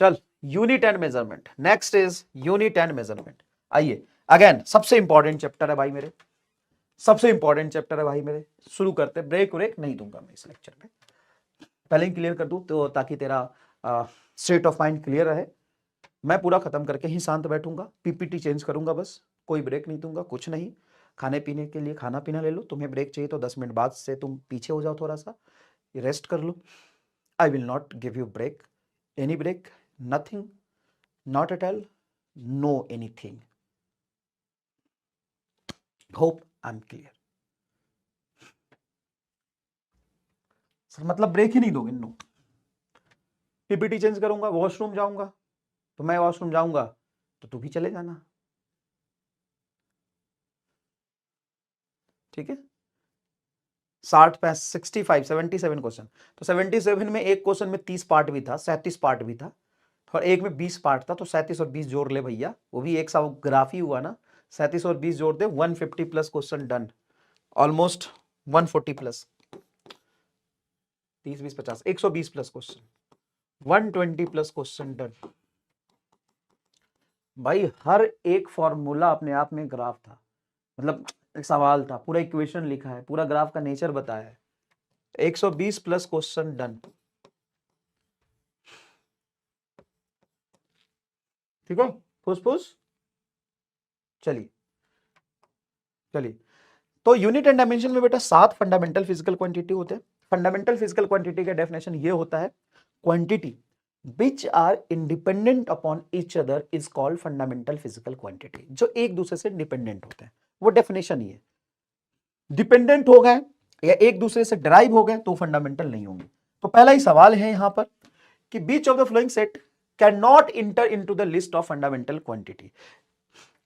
चल unit and measurement, next is unit and measurement. आइए again सबसे इंपॉर्टेंट चैप्टर है भाई मेरे, सबसे इंपॉर्टेंट चैप्टर है भाई मेरे। शुरू करते, ब्रेक व्रेक नहीं दूंगा मैं इस लेक्चर में, पहले ही क्लियर कर दूं तो ताकि तेरा स्टेट ऑफ माइंड क्लियर रहे। मैं पूरा खत्म करके ही शांत बैठूंगा, पीपीटी चेंज करूंगा बस, कोई ब्रेक नहीं दूंगा, कुछ नहीं। खाने पीने के लिए खाना पीना ले लो, तुम्हें ब्रेक चाहिए तो 10 मिनट बाद से तुम पीछे हो जाओ, थोड़ा सा रेस्ट कर लो। I will not give you break, any break, nothing, not at all, no anything. Hope I am clear. Sir मतलब ब्रेक ही नहीं दोगे? नो। पीपीटी चेंज करूंगा, वॉशरूम जाऊंगा, तो मैं वॉशरूम जाऊंगा तो तू भी चले जाना, ठीक है। 60 65 77 क्वेश्चन, तो 77 में एक क्वेश्चन में 30 पार्ट भी था, 37 पार्ट भी था, और एक में 20 पार्ट था, तो 37 और 20 जोड़ ले भैया, वो भी एक सा ग्राफ ही हुआ ना। 37 और 20 जोड़ दे, 150 plus question done, almost 140 plus, 30 20 50 120 plus question, 120 plus question done. भाई हर एक फॉर्मूला अपने आप में ग्राफ था, मतलब एक सवाल था, पूरा इक्वेशन लिखा है, पूरा ग्राफ का नेचर बताया है। 120 प्लस क्वेश्चन डन, ठीक है। फुस चलिए चलिए, तो यूनिट एंड डायमेंशन में बेटा 7 फंडामेंटल फिजिकल क्वांटिटी होते हैं। फंडामेंटल फिजिकल क्वांटिटी का डेफिनेशन ये होता है, quantity which are independent upon each other is called fundamental physical quantity. जो एक दूसरे से डिपेंडेंट होते हैं, वो डेफिनेशन ही है। डिपेंडेंट हो गए या एक दूसरे से डिराइव हो गए तो फंडामेंटल नहीं होंगे। तो पहला ही सवाल है यहां पर कि which of the following set can not enter into the list of fundamental quantity.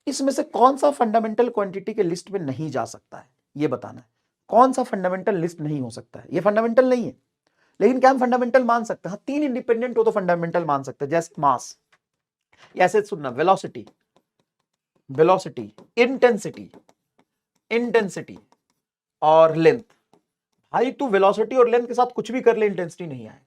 इसमें से कौन सा फंडामेंटल क्वांटिटी के लिस्ट में नहीं जा सकता है, ये बताना है। कौन सा फंडामेंटल लिस्ट नहीं हो सकता है? ये फंडामेंटल नहीं है, लेकिन क्या हम फंडामेंटल मान सकते हैं? हाँ, 3 इंडिपेंडेंट हो तो फंडामेंटल मान सकते हैं, जैसे मास, ऐसे सुनना, वेलोसिटी, वेलोसिटी, इंटेंसिटी, इंटेंसिटी और लेंथ। भाई तू वेलोसिटी और लेंथ के साथ कुछ भी कर ले, इंटेंसिटी नहीं आएगा।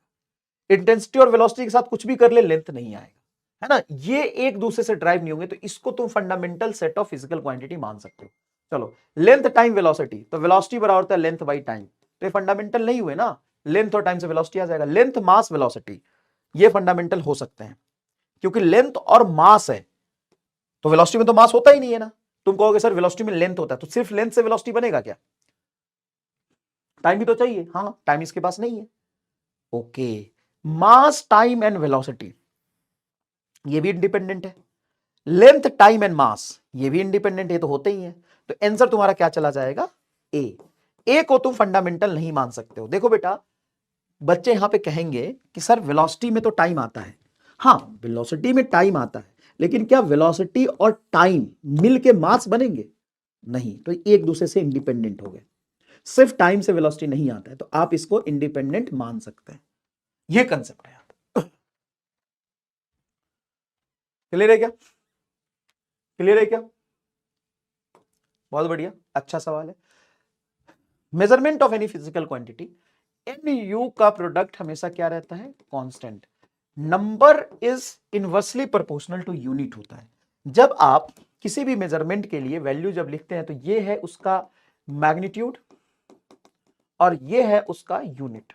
इंटेंसिटी और वेलोसिटी के साथ कुछ भी कर ले, लेंथ नहीं आएगा, है ना। ये एक दूसरे से ड्राइव नहीं होंगे, तो इसको तुम fundamental set of physical quantity मान सकते हो। चलो, लेंथ टाइम वेलोसिटी, तो वेलोसिटी बराबर होता है लेंथ बाई टाइम, तो ये फंडामेंटल नहीं हुए ना। लेंथ और टाइम से वेलोसिटी आ जाएगा। लेंथ मास वेलोसिटी, ये फंडामेंटल हो सकते हैं, क्योंकि लेंथ और मास है, तो वेलोसिटी में तो मास होता ही नहीं है ना। तुम कहोगे सर वेलोसिटी में लेंथ होता है, तो सिर्फ लेंथ से वेलोसिटी बनेगा क्या? टाइम भी तो चाहिए। हाँ, टाइम इसके पास नहीं है। Okay, mass time and velocity ये भी इंडिपेंडेंट है। लेंथ टाइम एंड मास ये भी इंडिपेंडेंट है, तो होते ही है। तो आंसर तुम्हारा क्या चला जाएगा? ए को तुम फंडामेंटल नहीं मान सकते हो। देखो बेटा, बच्चे यहां पे कहेंगे कि सर वेलोसिटी में तो टाइम आता है। हाँ, वेलोसिटी में टाइम आता है, लेकिन क्या वेलोसिटी और टाइम मिलके मास बनेंगे? नहीं, तो एक दूसरे से इंडिपेंडेंट हो गए। सिर्फ टाइम से वेलोसिटी नहीं आता है, तो आप इसको इंडिपेंडेंट मान सकते हैं। ये कंसेप्ट है। क्लियर है क्या? क्लियर है क्या? बहुत बढ़िया, अच्छा सवाल है। Measurement of any physical quantity, n u का प्रोडक्ट हमेशा क्या रहता है? Constant. Number is inversely proportional to unit होता है। जब आप किसी भी मेजरमेंट के लिए वैल्यू जब लिखते हैं, तो ये है उसका मैग्नीट्यूड और ये है उसका यूनिट,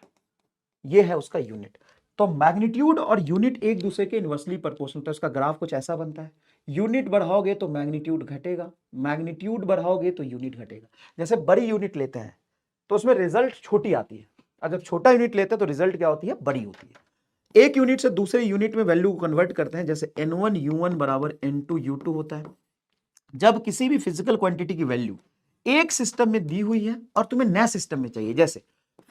ये है उसका यूनिट। तो मैग्नीट्यूड और यूनिट एक दूसरे के इनवर्सली प्रोपोर्शनल, तो इसका ग्राफ कुछ ऐसा बनता है। यूनिट बढ़ाओगे तो मैग्नीट्यूड घटेगा, मैग्नीट्यूड बढ़ाओगे तो यूनिट घटेगा। जैसे बड़ी यूनिट लेते हैं तो उसमें रिजल्ट छोटी आती है, अगर छोटा यूनिट लेते हैं तो रिजल्ट क्या होती है? बड़ी होती है। एक यूनिट से दूसरे यूनिट में वैल्यू को कन्वर्ट करते हैं, जैसे n1 u1 बराबर n2 u2 होता है। जब किसी भी फिजिकल क्वांटिटी की वैल्यू एक सिस्टम में दी हुई है और तुम्हें नए सिस्टम में चाहिए, जैसे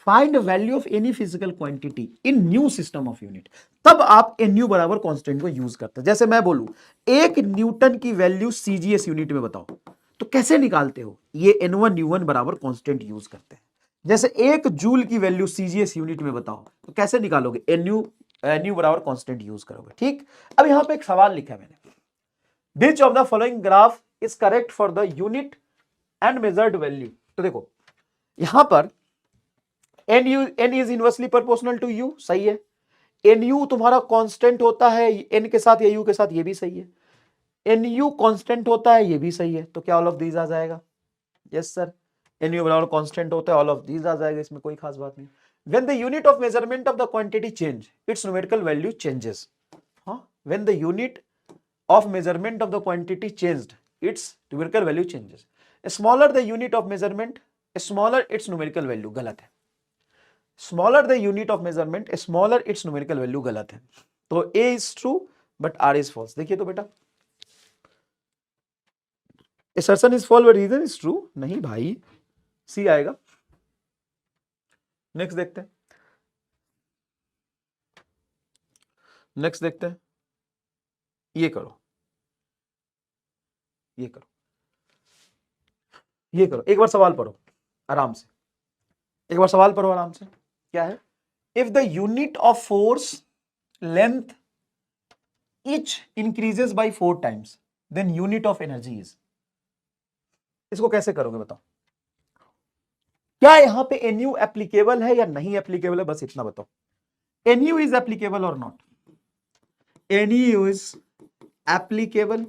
find value of any physical quantity in new system of unit, तब आप एनयू बराबर कांस्टेंट को यूज करते हैं। जैसे मैं बोलूं 1 न्यूटन की वैल्यू सीजीएस यूनिट में बताओ, तो कैसे निकालते हो? ये n1 u1 बराबर कांस्टेंट यूज करते हैं। जैसे 1 जूल की वैल्यू सीजीएस यूनिट में बताओ, तो कैसे निकालोगे? एनयू बराबर कांस्टेंट यूज करोगे, ठीक। अब यहां पे एक सवाल लिखा है मैंने, which of the following graph is correct for the unit and measured value. तो देखो यहां पर n is inversely proportional to u, सही है। NU तुम्हारा कांस्टेंट होता है N के साथ या U के साथ, ये भी सही है। NU कांस्टेंट होता है, ये भी सही है। तो क्या ऑल ऑफ दीज आ जाएगा? यस सर, NU बराबर कांस्टेंट होता है, ऑल ऑफ दीज आ जाएगा, इसमें कोई खास बात नहीं। When the unit of measurement of the quantity change, its numerical value changes. हाँ, when the unit of measurement of the quantity changed, its numerical value changes. Smaller the unit of measurement, smaller its numerical value, गलत है। Smaller the unit of measurement, smaller its numerical value, गलत है। तो A is true but R is false। देखिए तो बेटा, assertion is false but reason is true, नहीं भाई, C आएगा। नेक्स्ट देखते हैं, नेक्स्ट देखते हैं। ये करो, ये करो, ये करो, एक बार सवाल पढ़ो आराम से, एक बार सवाल पढ़ो आराम से। क्या है? If the unit of force length each increases by 4 times, then unit of energy is. इसको कैसे करोगे बताओ? क्या यहां पे NU एप्लीकेबल है या नहीं एप्लीकेबल है, बस इतना बताओ। NU इज एप्लीकेबल और not? NU is applicable,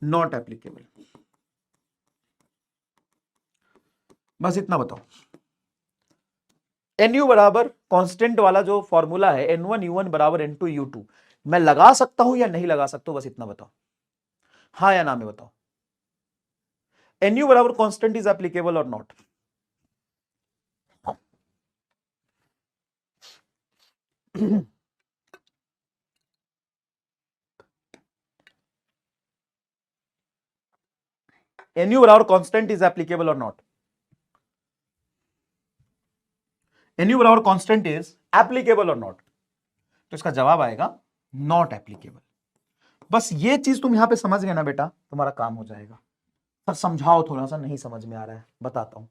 not applicable, बस इतना बताओ। NU बराबर कांस्टेंट वाला जो फॉर्मूला है N1 U1 बराबर N2 U2, मैं लगा सकता हूं या नहीं लगा सकता हूं, बस इतना बताओ, हाँ या ना में बताओ। NU बराबर कांस्टेंट इज एप्लीकेबल और नॉट? NU बराबर कांस्टेंट इज एप्लीकेबल और नॉट? NU बराबर कांस्टेंट इज एप्लीकेबल और नॉट? तो इसका जवाब आएगा नॉट एप्लीकेबल। बस ये चीज तुम यहां पे समझ गए ना बेटा, तुम्हारा काम हो जाएगा। सर समझाओ, थोड़ा सा नहीं समझ में आ रहा है, बताता हूं।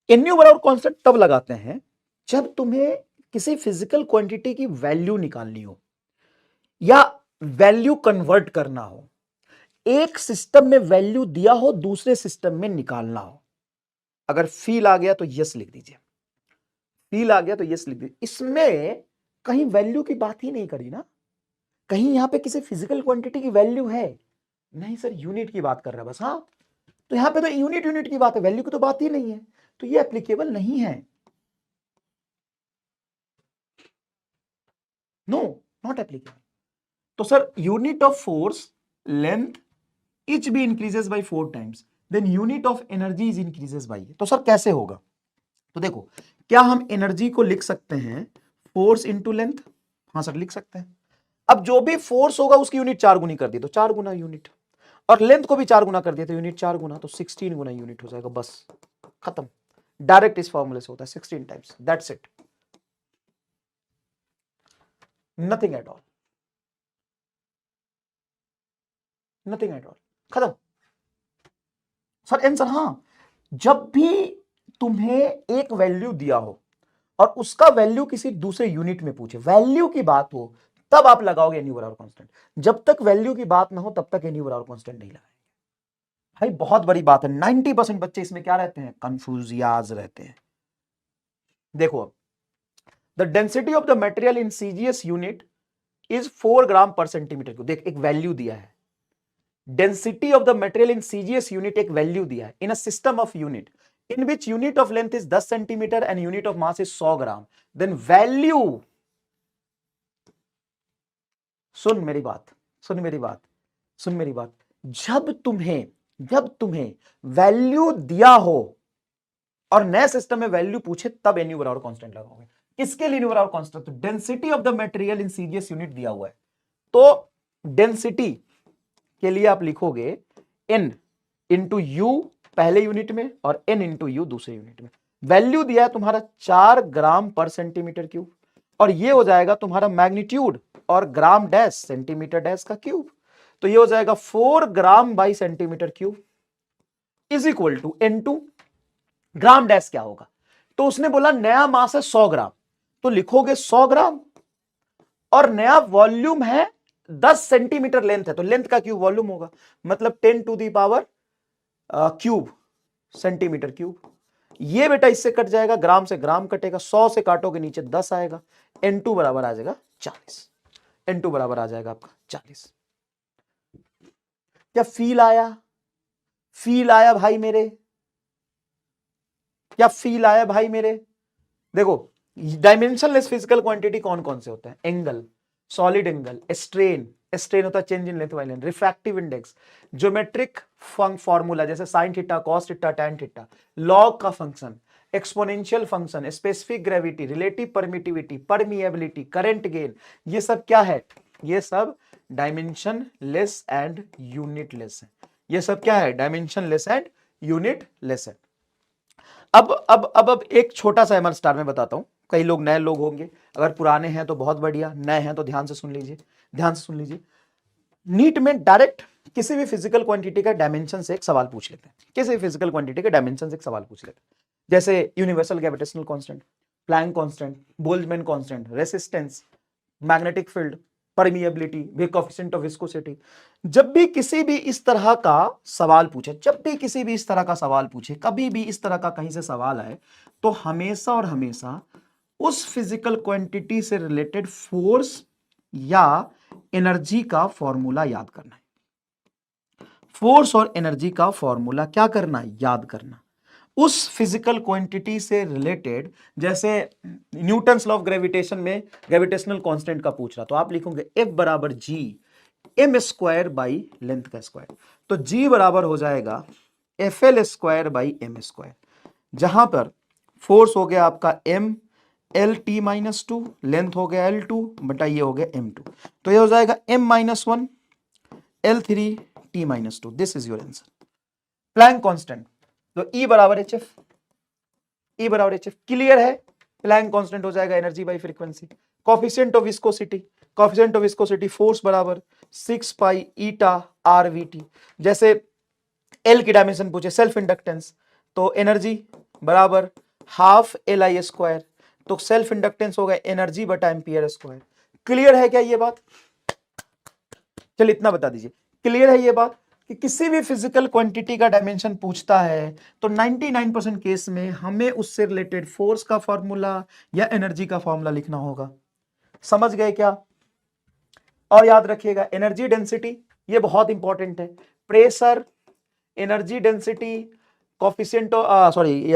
NU बराबर कांस्टेंट तब लगाते हैं जब तुम्हें किसी फिजिकल क्वांटिटी की वैल्यू निकालनी हो या वैल्यू कन्वर्ट करना हो। एक सिस्टम में वैल्यू दिया हो, दूसरे सिस्टम में निकालना हो। अगर फील आ गया तो यस लिख दीजिए, फील आ गया तो यस लिख दीजिए। इसमें कहीं वैल्यू की बात ही नहीं करी ना, कहीं यहां पे किसी फिजिकल क्वांटिटी की वैल्यू है नहीं सर, यूनिट की बात कर रहा है बस। हाँ, तो यहां पे तो यूनिट यूनिट की बात है, वैल्यू की तो बात ही नहीं है, तो ये एप्लीकेबल नहीं है। No, not applicable. तो sir unit of force length each भी increases by 4 times, then unit of energy is increases by. तो सर कैसे होगा? तो देखो, क्या हम एनर्जी को लिख सकते हैं फोर्स इंटू लेंथ? हाँ सर लिख सकते हैं। अब जो भी फोर्स होगा उसकी यूनिट 4 गुनी कर दी तो 4 गुना यूनिट, और लेंथ को भी 4 गुना कर दिया तो यूनिट 4 गुना, तो 16 गुना यूनिट हो जाएगा, बस खत्म। डायरेक्ट इस फॉर्मूले से होता है 16 times, that's it, nothing at all, nothing at all, खत्म। सर आंसर, हाँ, जब भी तुम्हें एक वैल्यू दिया हो और उसका वैल्यू किसी दूसरे यूनिट में पूछे, वैल्यू की बात हो, तब आप लगाओगे NU बराबर कांस्टेंट। जब तक वैल्यू की बात ना हो तब तक NU बराबर कांस्टेंट नहीं लगाएंगे। भाई बहुत बड़ी बात है, 90% बच्चे इसमें क्या रहते हैं, कंफ्यूजियाज रहते हैं। देखो, the density of the material in CGS unit is 4 gram per centimetre cube. देख, एक वैल्यू दिया है, density of the material in CGS unit एक वैल्यू दिया है, in a system of unit in which unit of length is 10 centimeter and unit of mass is 100 gram, then value, सुन मेरी बात, सुन मेरी बात, सुन मेरी बात, जब तुम्हें वैल्यू दिया हो और नए सिस्टम में वैल्यू पूछे तब NU बराबर कांस्टेंट लगाओगे। किसके लिए NU बराबर कांस्टेंट? तो density of the material in CGS unit दिया हुआ है, तो डेंसिटी के लिए आप लिखोगे N इंटू U पहले यूनिट में और N इंटू U दूसरे यूनिट में। वैल्यू दिया है तुम्हारा 4 ग्राम पर सेंटीमीटर क्यूब, और ये हो जाएगा तुम्हारा मैग्नीट्यूड और ग्राम डैश सेंटीमीटर डैश का क्यूब, तो ये हो जाएगा 4 gram by centimetre cube is equal to N2। Gram dash क्या होगा? तो उसने बोला नया मास है 100 ग्राम, तो लिखोगे 100 ग्राम, और नया वॉल्यूम है 10 सेंटीमीटर लेंथ है, तो लेंथ का क्यूब वॉल्यूम होगा, मतलब 10 to the power cube centimetre cube. ये बेटा इससे कट जाएगा, ग्राम से ग्राम कटेगा, 100 से काटोगे नीचे 10 आएगा, N2 बराबर आ जाएगा 40। N2 बराबर आ जाएगा आपका 40। क्या फील आया? फील आया भाई मेरे? क्या फील आया भाई मेरे? देखो डायमेंशनलेस फिजिकल क्वांटिटी कौन कौन से होते हैं? Angle, solid angle, strain, strain होता है change in length by length, refractive index, geometric formula जैसे sine theta, cos theta, tan theta, log का function, exponential function, specific gravity, relative permittivity, permeability, current gain, ये सब क्या है? ये सब डायमेंशनलेस एंड यूनिटलेस है। ये सब क्या है? डायमेंशनलेस एंड यूनिटलेस है। अब एक छोटा सा एमआर स्टार में बताता हूं, कई लोग नए लोग होंगे, अगर पुराने हैं तो बहुत बढ़िया, नए हैं तो ध्यान से सुन लीजिए, ध्यान से सुन लीजिए। नीट में डायरेक्ट किसी भी फिजिकल क्वांटिटी का डायमेंशन से एक सवाल पूछ लेते हैं, किसी भी फिजिकल क्वांटिटी के डायमेंशन से एक सवाल पूछ लेते हैं, जैसे universal gravitational constant, Planck constant, Boltzmann constant, resistance, magnetic field, permeability, coefficient of viscosity. जब भी किसी भी इस तरह का सवाल पूछे, जब भी किसी भी इस तरह का सवाल पूछे, कभी भी इस तरह का कहीं से सवाल आए, तो हमेशा और हमेशा उस फिजिकल क्वांटिटी से रिलेटेड फोर्स या एनर्जी का फॉर्मूला याद करना है। फोर्स और एनर्जी का फॉर्मूला क्या करना है? याद करना। उस फिजिकल क्वांटिटी से रिलेटेड, जैसे न्यूटन्स लॉ ऑफ ग्रेविटेशन में ग्रेविटेशनल कांस्टेंट का पूछ रहा, तो आप लिखोगे F बराबर G m square by length का स्क्वायर, तो G बराबर हो जाएगा FL square by m square, जहां पर फोर्स हो गया आपका m L T minus 2, length हो गया L2 बटा ये हो गया M2, तो ये हो जाएगा m minus 1 L3 T minus 2। This is your answer. Planck constant, तो E बराबर एच एफ, E बराबर एच एफ, क्लियर है? प्लैंक कांस्टेंट हो जाएगा energy by frequency. Coefficient of viscosity, coefficient of viscosity force बराबर 6 pi eta r v t. जैसे L की dimension पूछे, सेल्फ इंडक्टेंस, तो एनर्जी बराबर हाफ एल आई स्क्वायर, तो सेल्फ इंडक्टेंस होगा एनर्जी बटा एम्पियर स्क्वायर। क्लियर है क्या ये बात? चलिए इतना बता दीजिए, क्लियर है ये बात कि किसी भी फिजिकल क्वांटिटी का डायमेंशन पूछता है तो 99% केस में हमें उससे रिलेटेड फोर्स का फॉर्मूला या एनर्जी का फॉर्मूला लिखना होगा। समझ गए क्या? और याद रखिएगा एनर्जी डेंसिटी, ये बहुत इंपॉर्टेंट है। Pressure, energy density, coefficient sorry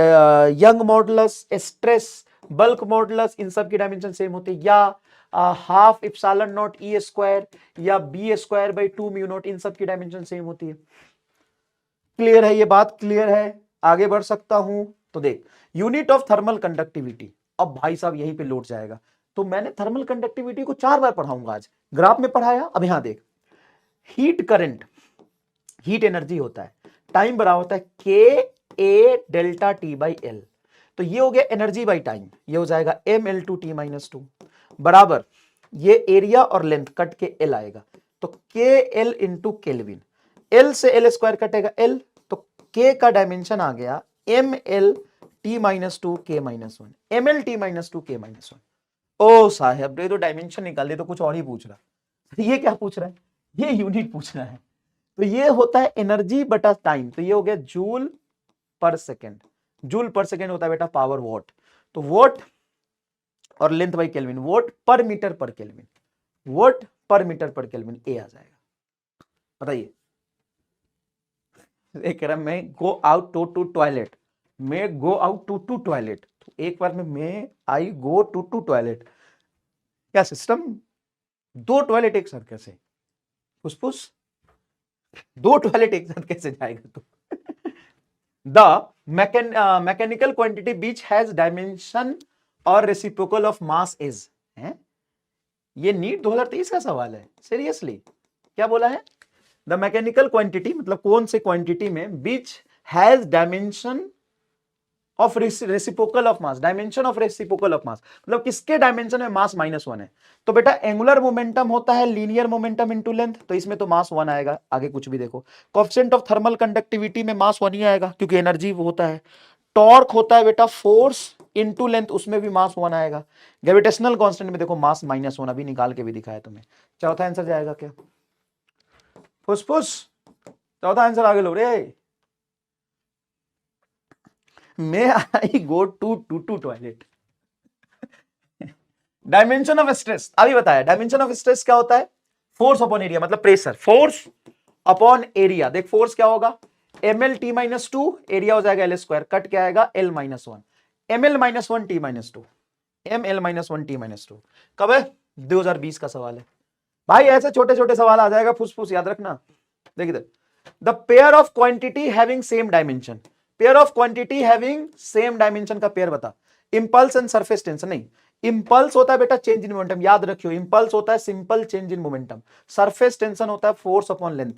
Young modulus, stress, bulk modulus, इन सब की डायमेंशन सेम होती है, या half epsilon nought E square या B square by 2 mu nought, इन सब की डायमेंशन सेम होती है। क्लियर है ये बात? क्लियर है? आगे बढ़ सकता हूं? तो देख, यूनिट ऑफ थर्मल कंडक्टिविटी, अब भाई साहब यहीं पे लौट जाएगा। तो मैंने थर्मल कंडक्टिविटी को 4 बार पढ़ाऊंगा आज, ग्राफ में पढ़ाया, अब यहां देख, हीट करंट, हीट एनर्जी होता है, टाइम बराबर होता है के ए डेल्टा टी बाई एल, तो ये हो गया एनर्जी बाई टाइम, ये हो जाएगा M L two T minus 2 बराबर, ये एरिया और लेंथ कट के एल आएगा, तो के एल इंटू केल्विन, एल से एल स्क्वायर कटेगा एल, तो के का डायमेंशन आ गया एम एल टी माइनस 2 के minus 1, M L T minus 2 के माइनस 1। ओ साहब ये तो डायमेंशन निकाल दे, तो कुछ और ही पूछ रहा है। ये क्या पूछ रहा है? ये यूनिट पूछ रहा है। तो ये होता है एनर्जी बटा टाइम, तो ये हो गया जूल पर सेकेंड, जूल पर सेकेंड होता है बेटा पावर वॉट, तो वॉट और लेंथ बाई केल्विन, वॉट पर मीटर पर केल्विन, वॉट पर मीटर पर केल्विन, ए आ जाएगा। बताइए, एक कह रहा मैं गो आउट टू टॉयलेट, मैं गो आउट टू टॉयलेट, तो एक बार में मैं आई गो टू टॉयलेट, क्या सिस्टम? 2 टॉयलेट एक साथ कैसे? फुसफुस, 2 टॉयलेट एक साथ कैसे जाएगा तू? The mechanical quantity beach has dimension और रेसिप्रोकल ऑफ मास इज, है ये नीट 2023 का सवाल है, सीरियसली क्या बोला है? द मैकेनिकल क्वांटिटी मतलब कौन से क्वांटिटी में which has dimension of reciprocal of mass, dimension of reciprocal of mass मतलब किसके डायमेंशन में मास -1 है? तो बेटा एंगुलर मोमेंटम होता है लीनियर मोमेंटम इनटू लेंथ, तो इसमें तो मास 1 आएगा, आगे कुछ भी देखो। कोएफिशिएंट ऑफ थर्मल कंडक्टिविटी में मास 1 ही आएगा क्योंकि एनर्जी होता है। टॉर्क होता है बेटा फोर्स इनटू लेंथ, उसमें भी मास 1 आएगा। ग्रेविटेशनल कांस्टेंट में देखो मास -1, अभी निकाल के भी दिखाया तुम्हें। चौथा आंसर जाएगा क्या? फुसफुस, चौथा आंसर आगे लो रे। May I go to toilet. Dimension of stress अभी बताया, डायमेंशन ऑफ स्ट्रेस क्या होता है? फोर्स अपॉन एरिया, मतलब प्रेशर, फोर्स अपॉन एरिया। देख फोर्स क्या होगा, M L T minus two, area हो जाएगा एल स्क्वायर, कट क्या आएगा L minus one, M L minus one T minus two, M L minus one T minus two. कब है? 2020 का सवाल है भाई, ऐसे छोटे छोटे सवाल आ जाएगा, फुसफुस याद रखना। देख इधर, the pair of quantity having same dimension, pair of quantity having same dimension का पेयर बता। इंपल्स एंड सरफेस टेंशन नहीं, इंपल्स होता है बेटा चेंज इन मोमेंटम, याद रखियो, इंपल्स होता है simple change in momentum, surface tension होता है force upon length.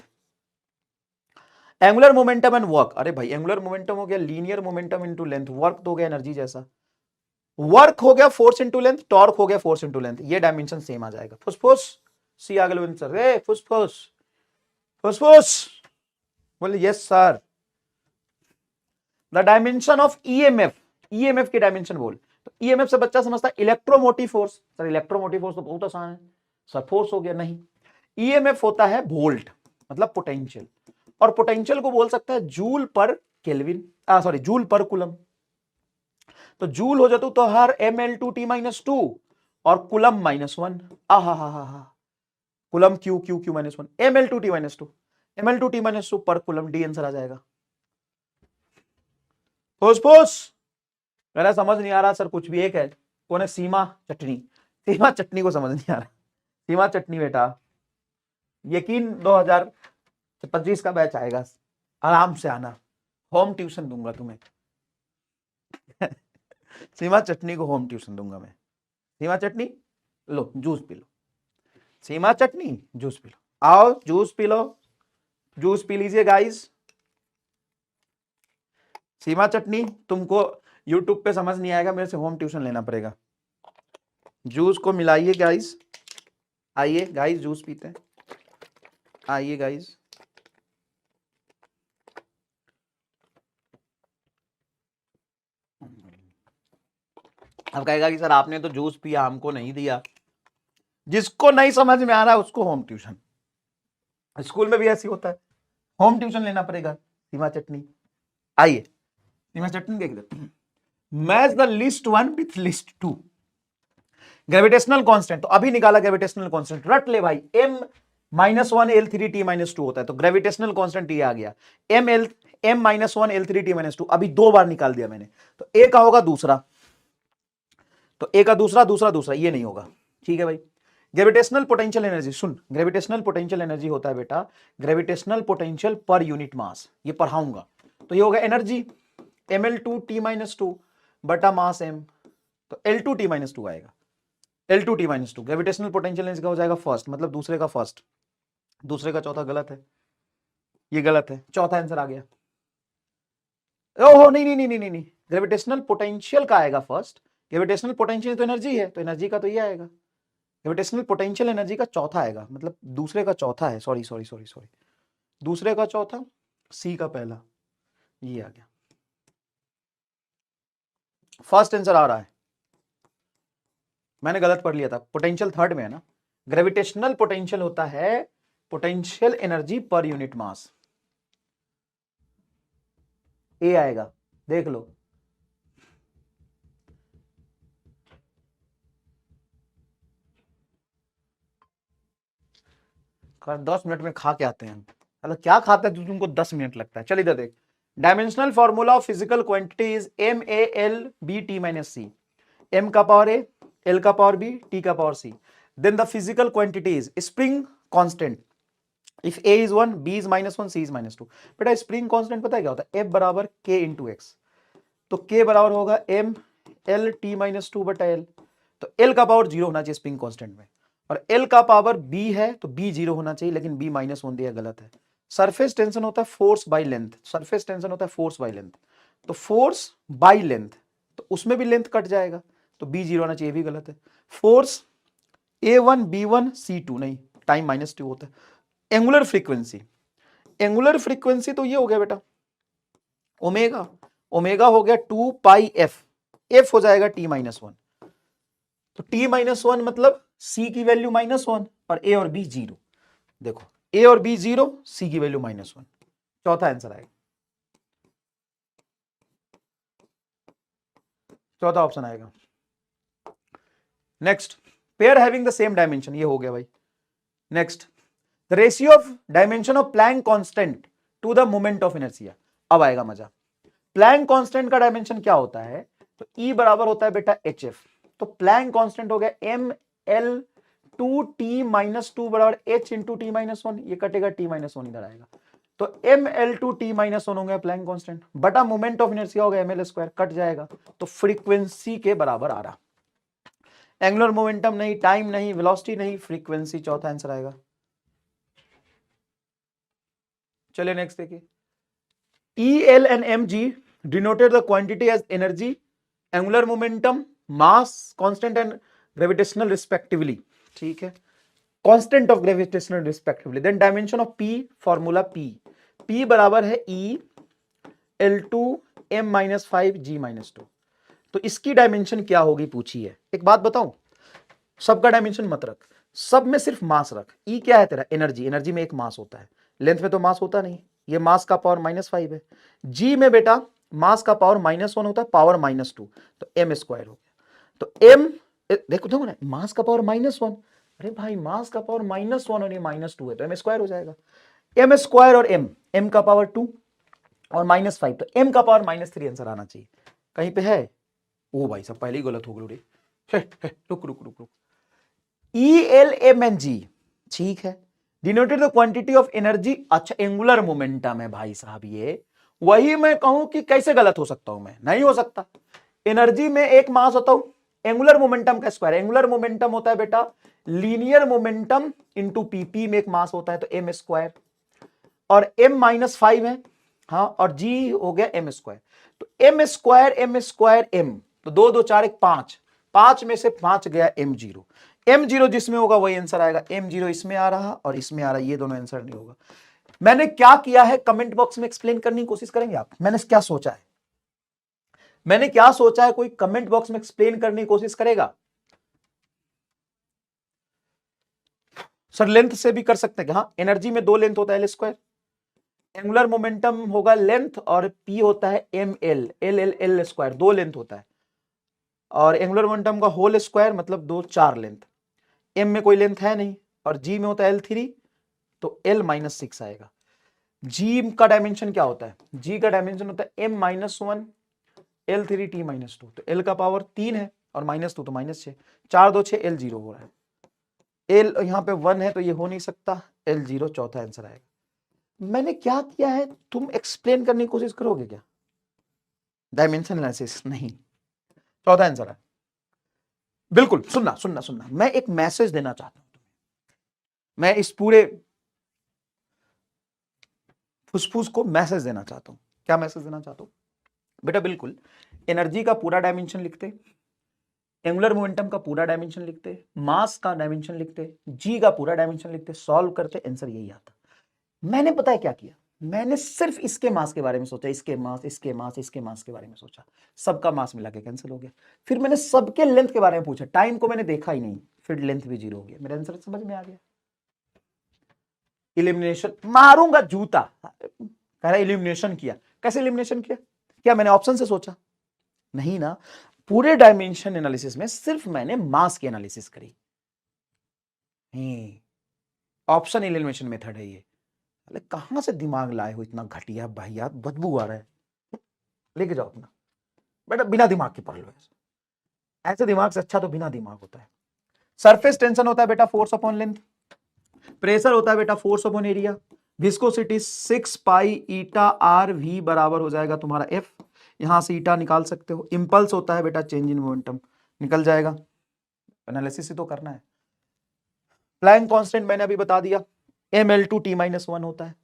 Angular momentum and work, अरे भाई एंगुलर मोमेंटम हो गया linear momentum into length, work तो हो गया एनर्जी जैसा, वर्क हो गया फोर्स इनटू लेंथ, टॉर्क हो गया फोर्स इनटू लेंथ, ये डायमेंशन सेम आ जाएगा। फुसफुस सी आ गया सर, रे फुसफुस फुसफुस बोले yes sir. The dimension of EMF, EMF की डायमेंशन बोल, तो ईएमएफ से बच्चा समझता है electromotive force, sir electromotive force तो बहुत आसान है सर, फोर्स हो गया, नहीं, ईएमएफ होता है वोल्ट, मतलब पोटेंशियल, और पोटेंशियल को बोल सकता है joule per kelvin, sorry joule per coulomb. तो जूल हो जाता तो हर M L two T minus two और कुलम माइनस वन, हा coulomb Q Q Q minus one, M L two T minus two, M L two T minus two per coulomb, D answer आ जाएगा। फुसफुस मेरा समझ नहीं आ रहा sir कुछ भी, एक है कौन है, सीमा चटनी, सीमा चटनी को समझ नहीं आ रहा, सीमा चटनी बेटा, यकीन 2025 का बैच आएगा, आराम से आना, होम ट्यूशन दूंगा तुम्हें। सीमा चटनी को होम ट्यूशन दूंगा मैं। सीमा चटनी लो जूस पी लो, सीमा चटनी जूस पी लो, आओ juice P low, juice P लीजिए गाइस। सीमा चटनी तुमको यूट्यूब पे समझ नहीं आएगा, मेरे से होम ट्यूशन लेना पड़ेगा। जूस को मिलाइए गाइस, आइए गाइस जूस पीते हैं, आइए गाइस। अब कहेगा कि सर आपने तो जूस पिया हमको नहीं दिया, जिसको नहीं समझ में आ रहा है उसको होम ट्यूशन, स्कूल में भी ऐसी होता है, होम ट्यूशन लेना पड़ेगा। सीमा चटनी आइए, सीमा चटनी देख दे, match the list one with list two, gravitational constant, तो अभी निकाला ग्रेविटेशनल कांस्टेंट, रट ले भाई, M minus one L three T minus two होता है, तो ग्रेविटेशनल कांस्टेंट ये आ गया, M minus one L three T minus two, अभी दो बार निकाल दिया मैंने, तो ए का होगा दूसरा, तो ए का दूसरा दूसरा दूसरा, ये नहीं होगा, ठीक है भाई। ग्रेविटेशनल पोटेंशियल एनर्जी, सुन ग्रेविटेशनल पोटेंशियल एनर्जी होता है बेटा gravitational potential per unit mass, ये पढ़ाऊंगा, तो ये होगा energy M L two T minus two बटा मास एम, तो L two T minus two आएगा, L two T minus two, gravitational potential energy का हो जाएगा फर्स्ट, मतलब दूसरे का फर्स्ट, दूसरे का चौथा गलत है, ये गलत है, चौथा आंसर आ गया। ओहो नहीं नहीं नहीं नहीं नहीं, ग्रेविटेशनल पोटेंशियल का आएगा फर्स्ट, ग्रेविटेशनल पोटेंशियल तो एनर्जी है, तो एनर्जी का तो ये आएगा, ग्रेविटेशनल पोटेंशियल एनर्जी का चौथा आएगा, मतलब दूसरे का चौथा है, सॉरी सॉरी सॉरी सॉरी, दूसरे का चौथा, सी का पहला, ये आ गया, फर्स्ट आंसर आ रहा है, मैंने गलत पढ़ लिया था, पोटेंशियल थर्ड में है ना, ग्रेविटेशनल पोटेंशियल होता है potential energy per unit mass, A आएगा, देख लो। कर 10 मिनट में खा के आते हैं, मतलब क्या खाते हैं तो तुमको 10 मिनट लगता है, चल इधर देख, dimensional formula of physical quantity is M a L b T minus c, M का पावर ए, एल का पावर बी, टी का power c, then the physical quantity is spring constant, if a is one, b is minus one, c is minus two. बेटा spring constant पता है क्या होता है, F बराबर के इंटू एक्स, तो के बराबर होगा M L T minus two बटा एल, तो एल का पावर जीरो होना चाहिए स्प्रिंग कांस्टेंट में, और एल का पावर बी है तो बी जीरो होना चाहिए, लेकिन बी माइनस वन दिया, गलत है। सरफेस टेंशन होता है force by length, surface tension होता है फोर्स बाय लेंथ, तो फोर्स बाय लेंथ, तो उसमें भी लेंथ कट जाएगा, तो बी जीरो होना चाहिए, भी गलत है। Force a one b one c two, नहीं टाइम माइनस टू होता है। एंगुलर फ्रीक्वेंसी, एंगुलर फ्रीक्वेंसी तो ये हो गया बेटा ओमेगा, ओमेगा हो गया टू पाई एफ, एफ हो जाएगा टी माइनस वन, तो टी माइनस वन मतलब सी की वैल्यू माइनस वन और ए और बी जीरो, देखो ए और बी जीरो, सी की वैल्यू माइनस वन, चौथा आंसर आएगा। चौथा ऑप्शन आएगा। Next, pair having the same dimension, ये हो गया भाई। Next, the ratio of dimension of Planck constant to the moment of inertia. अब आएगा मजा। प्लैंक कांस्टेंट का डायमेंशन क्या होता है, तो E बराबर होता है बेटा HF। तो प्लैंक कांस्टेंट हो गया ML2T-2 बराबर H इंटू T-1, ये कटेगा T-1 इधर आएगा, तो ML2T-1 हो गया प्लैंक कांस्टेंट, बटा मोमेंट ऑफ इनर्शिया हो गया ML², कट जाएगा, तो फ्रीक्वेंसी के बराबर आ रहा। एंगुलर मोमेंटम नहीं, टाइम नहीं, वेलोसिटी नहीं, फ्रीक्वेंसी चौथा आंसर आएगा। चलिए नेक्स्ट देखिए, EL and mg denoted the quantity as energy, angular momentum, mass constant and gravitational respectively, ठीक है, constant of gravitational respectively। then dimension of P, formula P बराबर है E L2 m-5 g-2। तो इसकी dimension क्या होगी पूछी है। एक बात बताऊं, सबका डायमेंशन मत रख, सब में सिर्फ मास रख। E क्या है तेरा, एनर्जी, एनर्जी में एक मास होता है, लेंथ में तो मास होता नहीं, ये मास का पावर -5 है। G में बेटा मास का पावर -1 होता है, पावर -2, तो m² हो गया। तो m देखो देखो ना, मास का पावर -1, अरे भाई मास का पावर -1 और ये -2 है, तो m² हो जाएगा। m² और m का पावर 2 और -5, तो m का पावर -3 आंसर आना चाहिए। कहीं पे है, ओ भाई सब पहले ही गलत हो गए, रुक रुक रुक रुक। ELMNG, ठीक है, denoted the quantity of energy. अच्छा एंगुलर मोमेंटम है भाई साहब, ये वही मैं कहूं कि कैसे गलत हो सकता हूं मैं, नहीं हो सकता। एनर्जी में एक मास होता हूं, एंगुलर मोमेंटम का स्क्वायर, एंगुलर मोमेंटम होता है बेटा लीनियर मोमेंटम इंटू पी में एक मास होता है, तो m², और m-5 है, हाँ, और g हो गया m², तो m², m, तो 2 2 4 1 5, 5 में से 5 गया m0 जिसमें होगा वही आंसर आएगा। m0 इसमें आ रहा और इसमें आ रहा, ये दोनों आंसर नहीं होगा। मैंने क्या किया है कमेंट बॉक्स में एक्सप्लेन करने की कोशिश करेंगे आप, मैंने क्या सोचा है, मैंने क्या सोचा है, कोई कमेंट बॉक्स में एक्सप्लेन करने की कोशिश करेगा। सर लेंथ से भी कर सकते हैं, हाँ, एनर्जी में 2 लेंथ होता है L², एंगुलर मोमेंटम होगा लेंथ और P होता है ml, L², 2 लेंथ होता है, और एंगुलर मोमेंटम का होल स्क्वायर मतलब 2 4 लेंथ, m में कोई लेंथ है नहीं, और g में होता है L3, तो L-6 आएगा। g का डायमेंशन क्या होता है, g का डायमेंशन होता है m-1 L3 T-2, तो L का पावर 3 है और -2 तो -6, 4 2 6 L0 हो रहा है, L यहां पे 1 है तो ये हो नहीं सकता, L0 चौथा आंसर आएगा। मैंने क्या किया है, तुम एक्सप्लेन करने की कोशिश करोगे क्या, डायमेंशन एनालिसिस नहीं, चौथा आंसर है। बिल्कुल सुनना सुनना सुनना, मैं एक मैसेज देना चाहता हूं तुम्हें, मैं इस पूरे फुसफुस को मैसेज देना चाहता हूं। क्या मैसेज देना चाहता हूं बेटा, बिल्कुल एनर्जी का पूरा डायमेंशन लिखते, एंगुलर मोमेंटम का पूरा डायमेंशन लिखते, मास का डायमेंशन लिखते, जी का पूरा डायमेंशन लिखते, सॉल्व करते, आंसर यही आता। मैंने पता है क्या किया, मैंने सिर्फ इसके मास के बारे में सोचा, इसके मास इसके मास इसके मास के बारे में सोचा, सबका मास मिला के कैंसिल हो गया। फिर मैंने सबके लेंथ के बारे में पूछा, टाइम को मैंने देखा ही नहीं, फिर लेंथ भी 0 हो गया, मेरा आंसर समझ में आ गया। इलिमिनेशन मारूंगा जूता, कह रहा इलिमिनेशन किया, कैसे इलिमिनेशन किया, क्या मैंने ऑप्शन से सोचा, नहीं ना, पूरे डायमेंशन एनालिसिस में सिर्फ मैंने मास की एनालिसिस करी, ऑप्शन एलिमिनेशन मेथड है ये। अरे कहां से दिमाग लाए हो इतना घटिया भाई, बदबू आ रहा है, लेके जाओ अपना बेटा, बिना दिमाग के पढ़ लो, ऐसे दिमाग से अच्छा तो बिना दिमाग होता है। सरफेस टेंशन होता है बेटा फोर्स अपॉन लेंथ, प्रेशर होता है बेटा force upon area, viscosity 6 pi eta r v बराबर हो जाएगा तुम्हारा एफ, यहां से ईटा निकाल सकते हो। इंपल्स होता है बेटा चेंज इन मोमेंटम, निकल जाएगा, एनालिसिस ही तो करना है। प्लैंक कांस्टेंट मैंने अभी बता दिया, ml2T-1 होता है,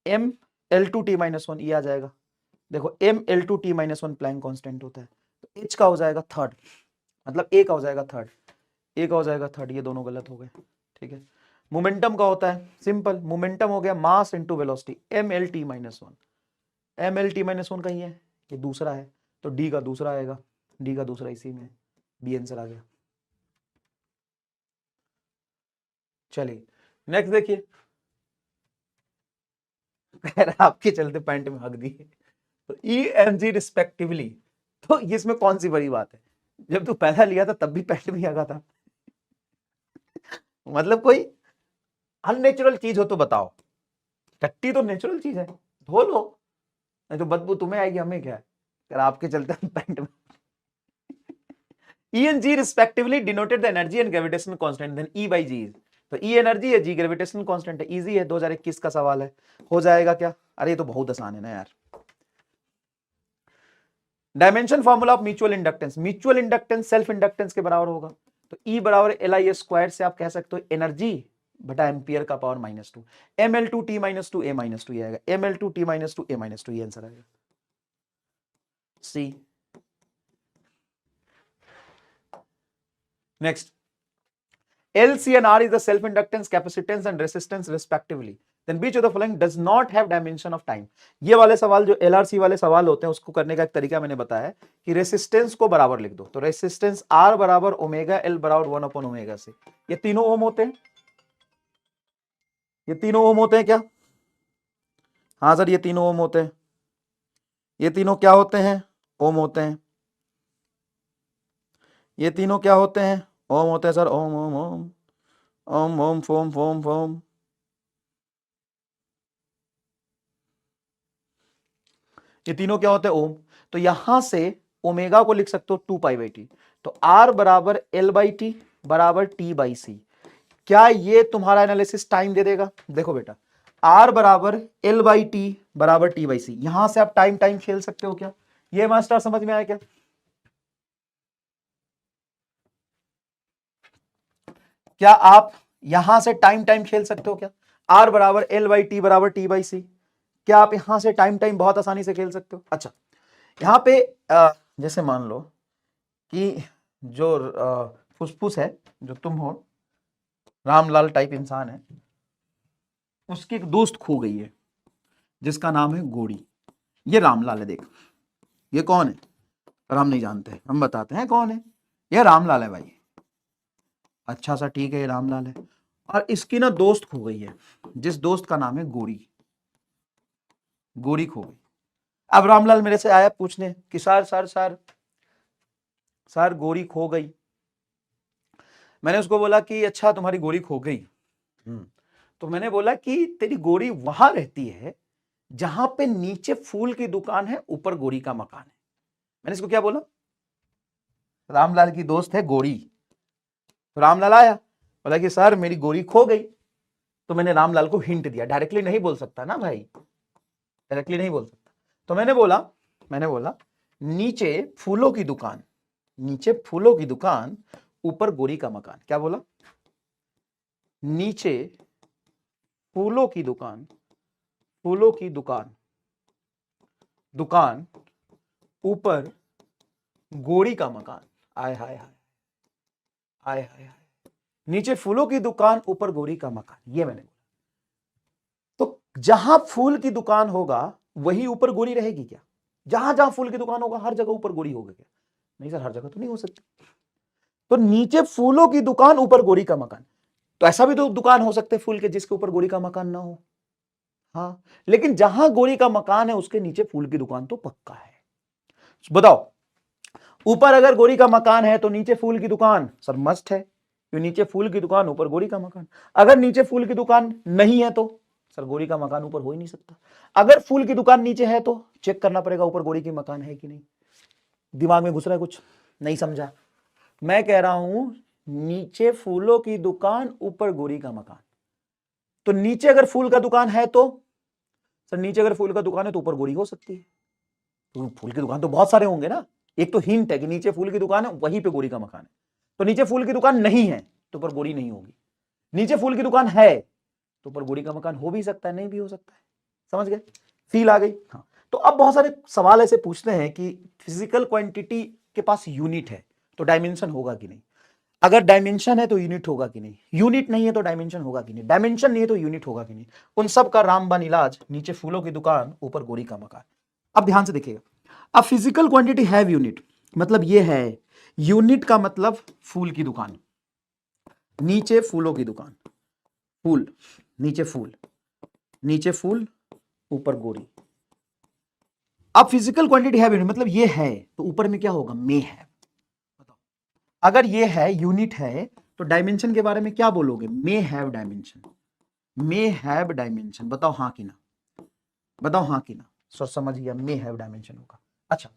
ml2T-1 ये आ जाएगा, देखो ml2T-1 प्लैंक कांस्टेंट होता है, तो h का हो जाएगा थर्ड, मतलब a का हो जाएगा थर्ड, a का हो जाएगा थर्ड, ये दोनों गलत हो गए, ठीक है। मोमेंटम का होता है सिंपल, मोमेंटम हो गया mass into velocity, ml_1, ml_1 कहीं है, ये दूसरा है, तो d का दूसरा आएगा, d का दूसरा इसी में, बी आंसर आ गया। चलिए नेक्स्ट देखिए, आपके चलते पैंट में हक दी, तो ई एम जी रिस्पेक्टिवली तो इसमें कौन सी बड़ी बात है, जब तू पैसा लिया था तब भी पैंट में आगा था। मतलब कोई अननेचुरल चीज हो तो बताओ, टट्टी तो नेचुरल चीज है, धो लो, नहीं तो बदबू तुम्हें आएगी, हमें क्या है, अगर आपके चलते हम पैंट में। E and G respectively denoted the energy and gravitational constant, then E by G is, तो E एनर्जी है, G ग्रेविटेशनल कांस्टेंट है। इजी है, 2021 का सवाल है, हो जाएगा क्या? अरे ये तो बहुत आसान है ना यार। Dimension formula of mutual inductance, mutual inductance self inductance के बराबर होगा, तो E बराबर LI स्क्वायर से आप कह सकते हो एनर्जी बटा एम्पियर का पावर -2, ml2 t -2 a -2 ये आएगा, ml2 t -2 a -2 ये आंसर आएगा C. Next, L, C and R is the self inductance, capacitance and resistance respectively. Then which of the following does not have dimension of time? ये वाले सवाल जो LRC वाले सवाल होते हैं उसको करने का एक तरीका मैंने बताया है कि रेसिस्टेंस को बराबर लिख दो, तो रेसिस्टेंस R बराबर ओमेगा L बराबर 1/ओमेगा से, ये तीनों ओम होते हैं, ये तीनों ओम होते हैं क्या? हाँ सर, ये तीनों ओम होते हैं, ये तीनों क्या होते हैं? ओम होते हैं। ये तीनों क्या होते हैं? ओम होते हैं sir, Om Om Om Om Om foam foam foam. ये तीनों क्या होते हैं? ओम। तो यहां से ओमेगा को लिख सकते हो 2π/t, तो R बराबर L/t बराबर T/c। क्या ये तुम्हारा एनालिसिस टाइम दे देगा? देखो बेटा, R बराबर L/t बराबर T/c, यहां से आप टाइम टाइम खेल सकते हो क्या? ये मास्टर समझ में आया क्या? क्या आप यहां से टाइम टाइम खेल सकते हो क्या? R बराबर L/t बराबर T/c, क्या आप यहां से टाइम टाइम बहुत आसानी से खेल सकते हो? अच्छा, यहां पे जैसे मान लो कि जो फुसफुस है, जो तुम हो, रामलाल टाइप इंसान है, उसकी एक दोस्त खो गई है जिसका नाम है गोरी। ये रामलाल है, देख, ये कौन है? पर हम नहीं जानते, हम बताते हैं कौन है। ये रामलाल है भाई। अच्छा सा ठीक है, ये रामलाल है, और इसकी ना दोस्त खो गई है, जिस दोस्त का नाम है गोरी। गोरी खो गई। अब रामलाल मेरे से आया पूछने कि सर सर सर सर गोरी खो गई। मैंने उसको बोला कि अच्छा तुम्हारी गोरी खो गई, तो मैंने बोला कि तेरी गोरी वहां रहती है जहां पे नीचे फूल की दुकान है, ऊपर गोरी का मकान है। मैंने इसको क्या बोला? रामलाल की दोस्त है गोरी। तो रामलाल आया, बोला कि सर मेरी गोरी खो गई। तो मैंने रामलाल को हिंट दिया, डायरेक्टली नहीं बोल सकता ना भाई, डायरेक्टली नहीं बोल सकता। तो मैंने बोला नीचे फूलों की दुकान, नीचे फूलों की दुकान, ऊपर गोरी का मकान। क्या बोला? नीचे फूलों की दुकान, फूलों की दुकान, दुकान ऊपर गोरी का मकान। आय हाय हाय, आय हाय हाय, नीचे फूलों की दुकान, ऊपर गोरी का मकान, ये मैंने बोला। तो जहां फूल की दुकान होगा वही ऊपर गोरी रहेगी क्या? जहां जहां फूल की दुकान होगा हर जगह ऊपर गोरी होगा क्या? नहीं सर, हर जगह तो नहीं हो सकती। तो नीचे फूलों की दुकान, ऊपर गोरी का मकान, तो ऐसा भी तो दुकान हो सकते फूल के जिसके ऊपर गोरी का मकान ना हो। हाँ, लेकिन जहां गोरी का मकान है उसके नीचे फूल की दुकान तो पक्का है। बताओ, ऊपर अगर गोरी का मकान है तो नीचे फूल की दुकान सर मस्ट है, क्यों? नीचे फूल की दुकान, ऊपर गोरी का मकान। अगर नीचे फूल की दुकान नहीं है तो सर गोरी का मकान ऊपर हो ही नहीं सकता। अगर फूल की दुकान नीचे है तो चेक करना पड़ेगा ऊपर गोरी की मकान है कि नहीं। दिमाग में घुस रहा है कुछ? नहीं समझा? मैं कह रहा हूं नीचे फूलों की दुकान, ऊपर गोरी का मकान, तो नीचे अगर फूल का दुकान है तो सर, नीचे अगर फूल का दुकान है तो ऊपर गोरी हो सकती है। तो फूल की दुकान तो बहुत सारे होंगे ना। एक तो हिंट है कि नीचे फूल की दुकान है, वहीं पे गोरी का मकान है। तो नीचे फूल की दुकान नहीं है तो ऊपर गोरी नहीं होगी। नीचे फूल की दुकान है तो ऊपर गोरी का मकान हो भी सकता है, नहीं भी हो सकता है। समझ गए? फील आ गई? हाँ। तो अब बहुत सारे सवाल ऐसे पूछते हैं कि फिजिकल क्वांटिटी के पास यूनिट है तो डायमेंशन होगा कि नहीं। अगर डायमेंशन है तो यूनिट होगा कि नहीं, यूनिट नहीं है तो डायमेंशन होगा कि नहीं, डायमेंशन नहीं है तो यूनिट होगा कि नहीं। उन सब का रामबान इलाज, नीचे फूलों की दुकान, ऊपर गोरी का मकान। अब ध्यान से देखिएगा, अब फिजिकल क्वांटिटी हैव यूनिट, मतलब ये है, यूनिट का मतलब फूल की दुकान, नीचे फूलों की दुकान, फूल, नीचे फूल, नीचे फूल, ऊपर गोरी। अब फिजिकल क्वांटिटी हैव यूनिट मतलब ये है तो ऊपर में क्या होगा, मे है। बताओ अगर ये है यूनिट है तो डायमेंशन के बारे में क्या बोलोगे, may have dimension, may have dimension. बताओ हाँ कि ना, बताओ हाँ कि ना। सर समझ गया, मे हैव डायमेंशन होगा। अच्छा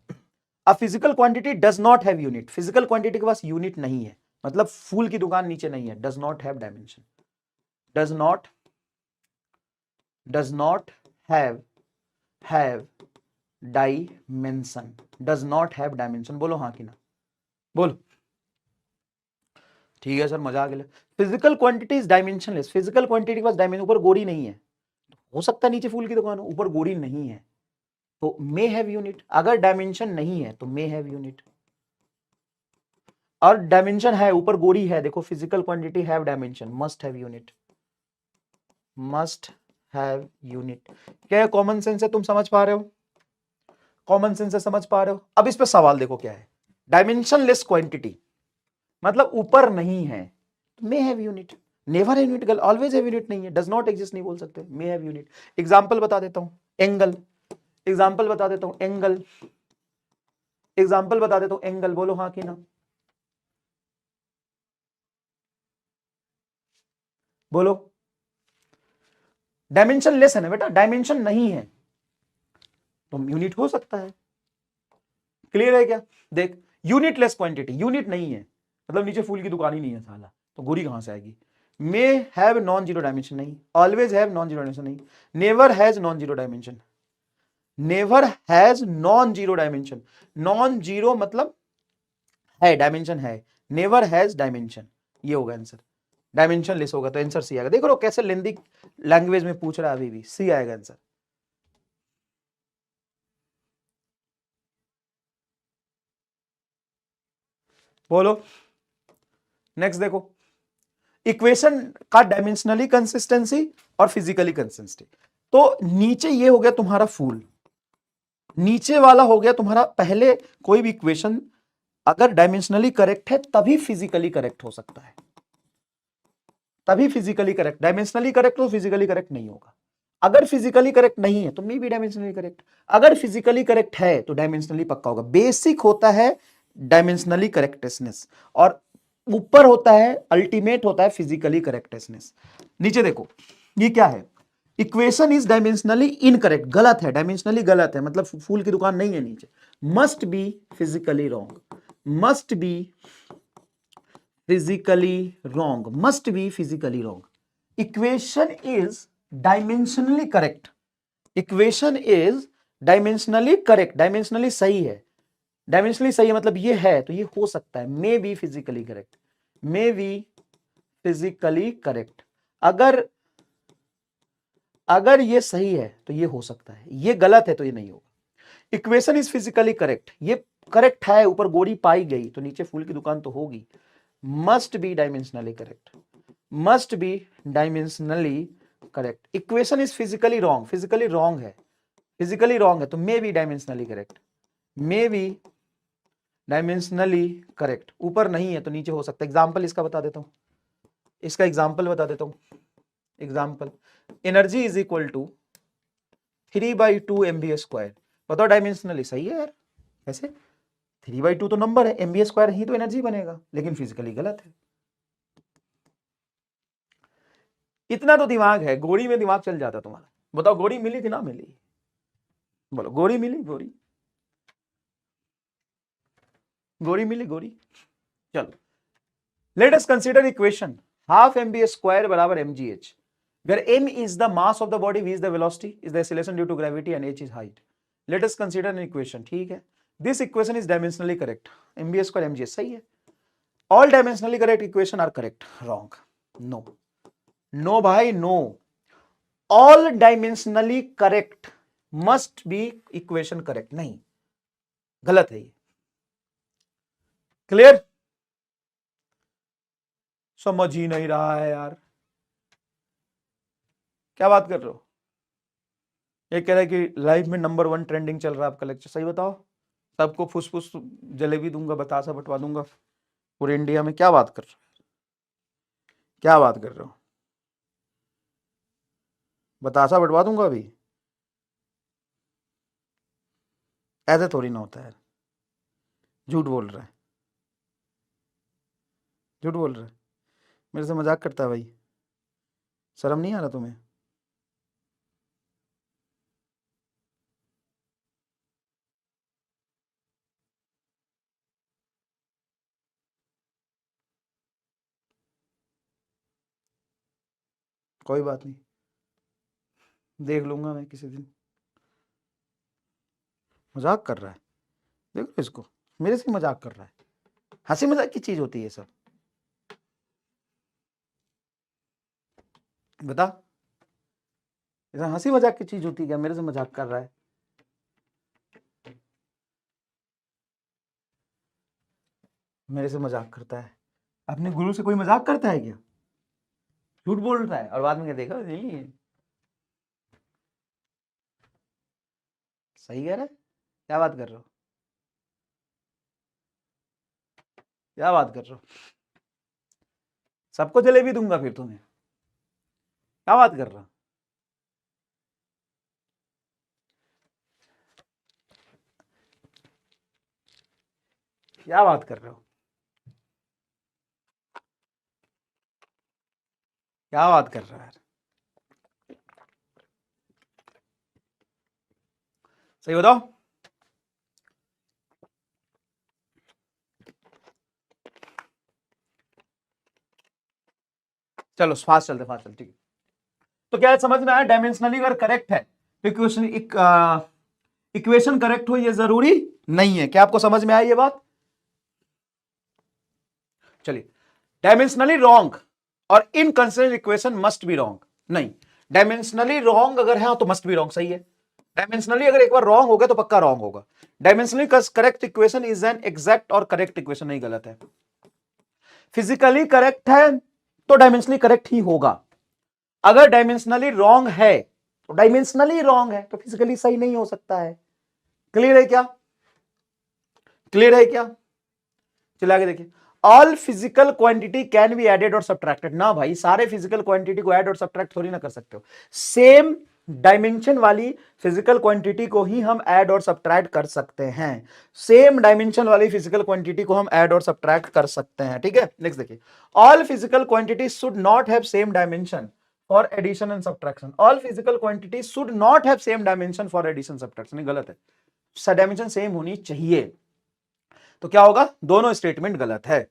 अब physical quantity does not have unit, physical quantity के पास यूनिट नहीं है, मतलब फूल की दुकान नीचे नहीं है, does not have dimension, does not have dimension, does not have dimension. बोलो हाँ कि ना, बोलो। ठीक है सर मजा आ गया। Physical quantity is dimensionless, physical quantity के पास डायमेंशन, ऊपर गोरी नहीं है, हो सकता है नीचे फूल की दुकान हो, ऊपर गोरी नहीं है तो मे हैव यूनिट। अगर डायमेंशन नहीं है तो मे हैव यूनिट, और डायमेंशन है ऊपर गोरी है, देखो physical quantity have dimension, must have unit, must have unit. क्या कॉमन सेंस है, तुम समझ पा रहे हो, कॉमन सेंस से समझ पा रहे हो। अब इस पे सवाल देखो क्या है, डायमेंशनलेस क्वांटिटी मतलब ऊपर नहीं है, may have unit, never have unit, always have unit नहीं है, डज नॉट एग्जिस्ट नहीं बोल सकते, मे हैव यूनिट। एग्जांपल बता देता हूं, एंगल, एग्जांपल बता देता हूं, एंगल, एग्जांपल बता देता हूं, एंगल। बोलो हाँ कि ना, बोलो। डायमेंशन लेस है ना बेटा, डायमेंशन नहीं है तो यूनिट हो सकता है। क्लियर है क्या, देख यूनिट लेस क्वांटिटी, यूनिट नहीं है मतलब नीचे फूल की दुकान ही नहीं है साला, तो गोरी कहां से आएगी। May have non zero dimension नहीं, always have non zero dimension नहीं, never has non zero dimension, never has non zero dimension, non zero मतलब है, डायमेंशन है, नेवर हैज डायमेंशन, ये होगा आंसर। डायमेंशन लेस होगा तो आंसर सी आएगा। देख लो कैसे लेंदी लैंग्वेज में पूछ रहा है, अभी भी सी आएगा आंसर। बोलो नेक्स्ट देखो, इक्वेशन का डायमेंशनली कंसिस्टेंसी और फिजिकली कंसिस्टेंसी। तो नीचे ये हो गया तुम्हारा फूल, नीचे वाला हो गया तुम्हारा, पहले कोई भी इक्वेशन अगर डायमेंशनली करेक्ट है तभी फिजिकली करेक्ट हो सकता है, तभी फिजिकली करेक्ट, डायमेंशनली करेक्ट तो फिजिकली करेक्ट नहीं होगा। अगर फिजिकली करेक्ट नहीं है तो मे बी डायमेंशनली करेक्ट, अगर फिजिकली करेक्ट है तो डायमेंशनली पक्का होगा। बेसिक होता है डायमेंशनली करेक्टनेस और ऊपर होता है, अल्टीमेट होता है फिजिकली करेक्टनेस। नीचे देखो ये क्या है, इक्वेशन इज डायमेंशनली इनकरेक्ट, गलत है, डायमेंशनली गलत है मतलब फूल की दुकान नहीं है नीचे, must be physically wrong, must be physically wrong, must be physically wrong. Equation is dimensionally correct, equation is dimensionally correct, dimensionally सही है, dimensionally सही है मतलब ये है तो ये हो सकता है, may be physically correct, may be physically correct। अगर अगर ये सही है तो ये हो सकता है, ये गलत है तो ये नहीं होगा। इक्वेशन इज फिजिकली करेक्ट, ये करेक्ट है, ऊपर गोरी पाई गई तो नीचे फूल की दुकान तो होगी, must be dimensionally correct, must be dimensionally correct. Equation is physically wrong, physically wrong है, फिजिकली रॉन्ग है तो may be dimensionally correct, may be dimensionally correct. ऊपर नहीं है तो नीचे हो सकता है। एग्जाम्पल इसका बता देता हूं, इसका एग्जाम्पल बता देता हूं, example energy is equal to 3/2 MVA square. बताओ डायमेंशनली सही है यार, ऐसे 3/2 तो नंबर है, MVA स्क्वायर ही तो एनर्जी बनेगा, लेकिन फिजिकली गलत है। इतना तो दिमाग है, गोरी में दिमाग चल जाता तुम्हारा। बताओ गोरी मिली कि ना मिली, बोलो गोरी मिली, गोरी, गोरी मिली, गोरी। चलो let us consider equation half MVA square बराबर mgh, where m is the mass of the body, v is the velocity, is the acceleration due to gravity and h is height. Let us consider an equation, ठीक है। This equation is dimensionally correct, MVA square mgh सही है। All dimensionally correct equation are correct, wrong, no, no भाई no, all dimensionally correct must be equation correct, नहीं, गलत है ये। Clear, समझ ही नहीं रहा है यार, क्या बात कर रहे हो। ये कह रहा है कि लाइफ में नंबर 1 ट्रेंडिंग चल रहा है आपका लेक्चर, सही बताओ, सबको फुस फुस जलेबी दूंगा, बतासा बंटवा दूंगा पूरे इंडिया में। क्या बात कर रहे हो, क्या बात कर रहे हो, बतासा बंटवा दूंगा अभी। ऐसे थोड़ी ना होता है, झूठ बोल रहा है, झूठ बोल रहा है, मेरे से मजाक करता है भाई, शर्म नहीं आ रहा तुम्हें? कोई बात नहीं, देख लूंगा मैं किसी दिन। मजाक कर रहा है, देखो इसको, मेरे से मजाक कर रहा है, हंसी मजाक की चीज होती है ये सब, बता, ऐसा हंसी मजाक की चीज होती है क्या? मेरे से मजाक कर रहा है, मेरे से मजाक करता है, अपने गुरु से कोई मजाक करता है क्या? झूठ बोल रहा है और बाद में क्या देखा नहीं है। सही कह रहा है, क्या बात कर रहे हो, क्या बात कर रहे हो? सबको जलेबी दूंगा फिर तुम्हें, क्या बात कर रहा हो? क्या बात कर रहे हो, क्या बात कर रहा है? सही बताओ। चलो फास्ट चलते, फास्ट चलते, ठीक है। तो क्या समझ में आया? डायमेंशनली अगर करेक्ट है तो इक्वेशन इक्वेशन करेक्ट हो ये जरूरी नहीं है। क्या आपको समझ में आया ये बात? चलिए, डायमेंशनली रॉन्ग और inconsistent equation must be wrong. नहीं, डायमेंशनली रॉन्ग अगर है तो मस्ट बी रॉन्ग, सही है। डायमेंशनली अगर एक बार रॉन्ग हो गया तो पक्का रॉन्ग होगा। Dimensionally correct equation is an exact और करेक्ट इक्वेशन, नहीं गलत है। फिजिकली करेक्ट है तो डायमेंशनली करेक्ट ही होगा। अगर डायमेंशनली रॉन्ग है तो डायमेंशनली रॉन्ग है तो फिजिकली सही नहीं हो सकता है। क्लियर है क्या? क्लियर है क्या? चला के देखिए, all physical quantity can be added और सब्ट्रैक्टेड। ना भाई, सारे फिजिकल क्वांटिटी को ऐड और सब्ट्रैक्ट थोड़ी ना कर सकते हो। सेम डायमेंशन वाली फिजिकल क्वांटिटी को ही हम ऐड और सब्ट्रैक्ट कर सकते हैं। सेम डायमेंशन वाली फिजिकल क्वांटिटी को हम ऐड और सब्ट्रैक्ट कर सकते हैं, ठीक है। नेक्स्ट देखिए, all physical quantity should not have same dimension for addition and subtraction. All physical quantity should not have same dimension for addition subtraction, गलत है। डायमेंशन सेम होनी चाहिए। तो क्या होगा? दोनों स्टेटमेंट गलत है।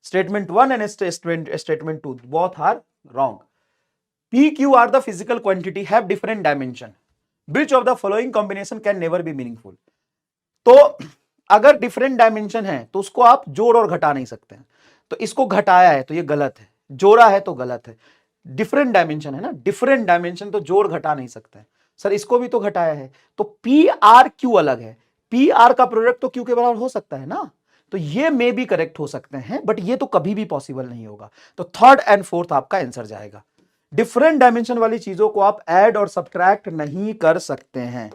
Statement 1 and statement 2 both are wrong. P, Q are the physical quantity have different dimension. Which of the following combination can never be meaningful? तो अगर डिफरेंट डायमेंशन है तो उसको आप जोड़ और घटा नहीं सकते हैं। तो इसको घटाया है तो ये गलत है, जोड़ा है तो गलत है। डिफरेंट डायमेंशन है ना, डिफरेंट डायमेंशन तो जोड़ घटा नहीं सकते हैं। सर इसको भी तो घटाया है, तो पी आर क्यू अलग है, पी आर का प्रोडक्ट तो क्यू के बराबर हो सकता है ना। तो ये मे भी करेक्ट हो सकते हैं, बट ये तो कभी भी पॉसिबल नहीं होगा। तो थर्ड एंड फोर्थ आपका आंसर जाएगा। डिफरेंट डायमेंशन वाली चीजों को आप ऐड और सब्ट्रैक्ट नहीं कर सकते हैं।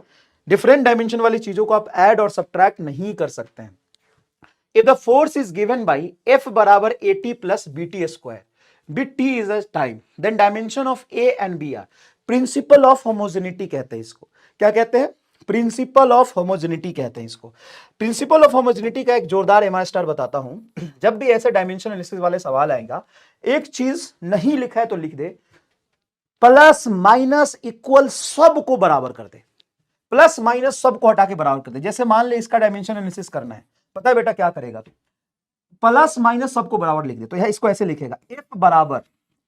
डिफरेंट डायमेंशन वाली चीजों को आप ऐड और सब्ट्रैक्ट नहीं कर सकते हैं। If the force is given by F बराबर A T plus B T square, B T is a time, then dimension of A and B are. Principle of homogeneity कहते हैं इसको। क्या कहते हैं? प्रिंसिपल ऑफ होमोजेनिटी कहते हैं इसको। प्रिंसिपल ऑफ होमोजेनिटी का एक जोरदार एमआई स्टार बताता हूं। जब भी ऐसे डायमेंशन एनालिसिस वाले सवाल आएगा, एक चीज नहीं लिखा है तो लिख दे, प्लस माइनस इक्वल सब को बराबर कर दे। प्लस माइनस सब को हटा के बराबर कर दे। जैसे मान ले इसका डायमेंशन एनालिसिस करना है, पता है बेटा क्या करेगा? तो प्लस माइनस सबको बराबर लिख दे। तो यह इसको ऐसे लिखेगा, एफ बराबर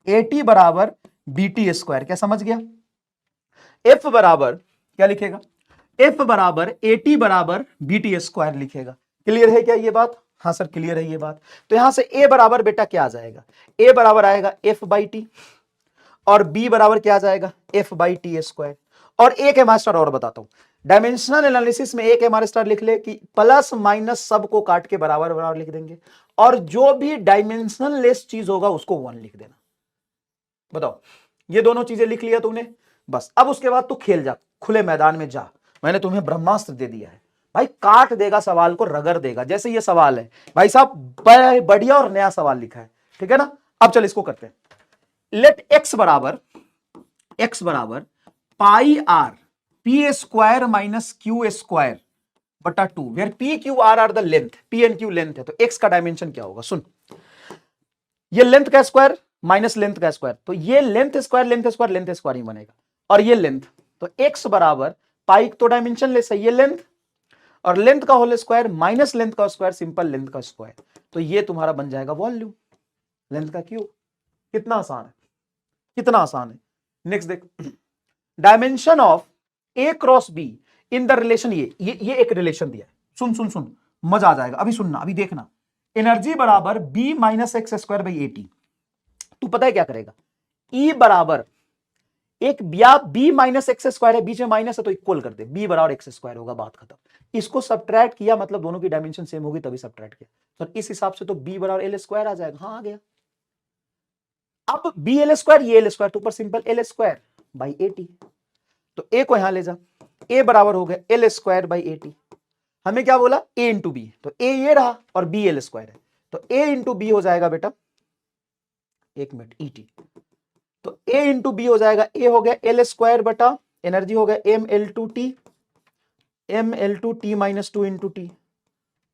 ए टी बराबर बी टी स्क्वायर। क्या समझ गया? एफ बराबर क्या लिखेगा? एफ बराबर ए टी बराबर बी टी स्क्वायर लिखेगा। क्लियर है क्या ये बात? हाँ सर क्लियर है ये बात। तो यहां से ए बराबर बेटा क्या आ जाएगा? ए बराबर आएगा एफ बाई टी, और बी बराबर क्या आ जाएगा? F by T square. और एक एम स्टार और बताता हूं, डायमेंशनल एनालिसिस में एक एम स्टार लिख ले कि प्लस माइनस सब को काट के बराबर बराबर लिख देंगे, और जो भी डायमेंशनल लेस चीज होगा उसको 1 लिख देना। बताओ, ये दोनों चीजें लिख लिया तूने, बस अब उसके बाद तू खेल जा, खुले मैदान में जा। मैंने तुम्हें ब्रह्मास्त्र दे दिया है भाई, काट देगा सवाल को, रगड़ देगा। जैसे ये सवाल है भाई साहब, बढ़िया और नया सवाल लिखा है, ठीक है ना। अब चल इसको करते हैं। लेट एक्स बराबर pi R P square minus Q square बटा 2 where P Q R are the length, P and Q length है, तो एक्स का डायमेंशन क्या होगा? सुन, ये लेंथ का स्क्वायर माइनस लेंथ का स्क्वायर, तो ये length square length square length square ही बनेगा, और ये लेंथ, तो एक्स बराबर पाई, तो डायमेंशन ले सही है लेंथ, और लेंथ का होल स्क्वायर माइनस लेंथ का स्क्वायर सिंपल लेंथ का स्क्वायर, तो ये तुम्हारा बन जाएगा वॉल्यूम, लेंथ का क्यूब। कितना आसान है, कितना आसान है। नेक्स्ट देख, dimension of A cross be in the relation, ये एक रिलेशन दिया है, सुन सुन सुन, मजा आ जाएगा, अभी सुनना, अभी देखना। एनर्जी बराबर b minus x square by a t, तू पता है क्या करेगा, ई बराबर एक बी माइनस एक्स स्क्वायर है, बीच में माइनस है तो इक्वल कर दे, बी बराबर एक्स स्क्वायर होगा, बात खत्म। इसको सब्ट्रैक्ट किया मतलब दोनों की डायमेंशन सेम होगी तभी सब्ट्रैक्ट किया, तो इस हिसाब से तो बी बराबर एल स्क्वायर आ जाएगा, हाँ आ गया। अब बी एल स्क्वायर ये एल स्क्वायर, तो ऊपर simple L square by a T, तो ए को यहां ले जा, ए बराबर हो गया L square by a T, हमें क्या बोला ए इंटू बी, तो ए ये रहा और बी एल स्क्वायर है, तो ए इंटू बी हो जाएगा बेटा, एक मिनट ई टी, तो ए इंटू बी हो जाएगा, ए हो गया एल स्क्वायर बटा एनर्जी हो गया M L two T, M L two T minus two into T,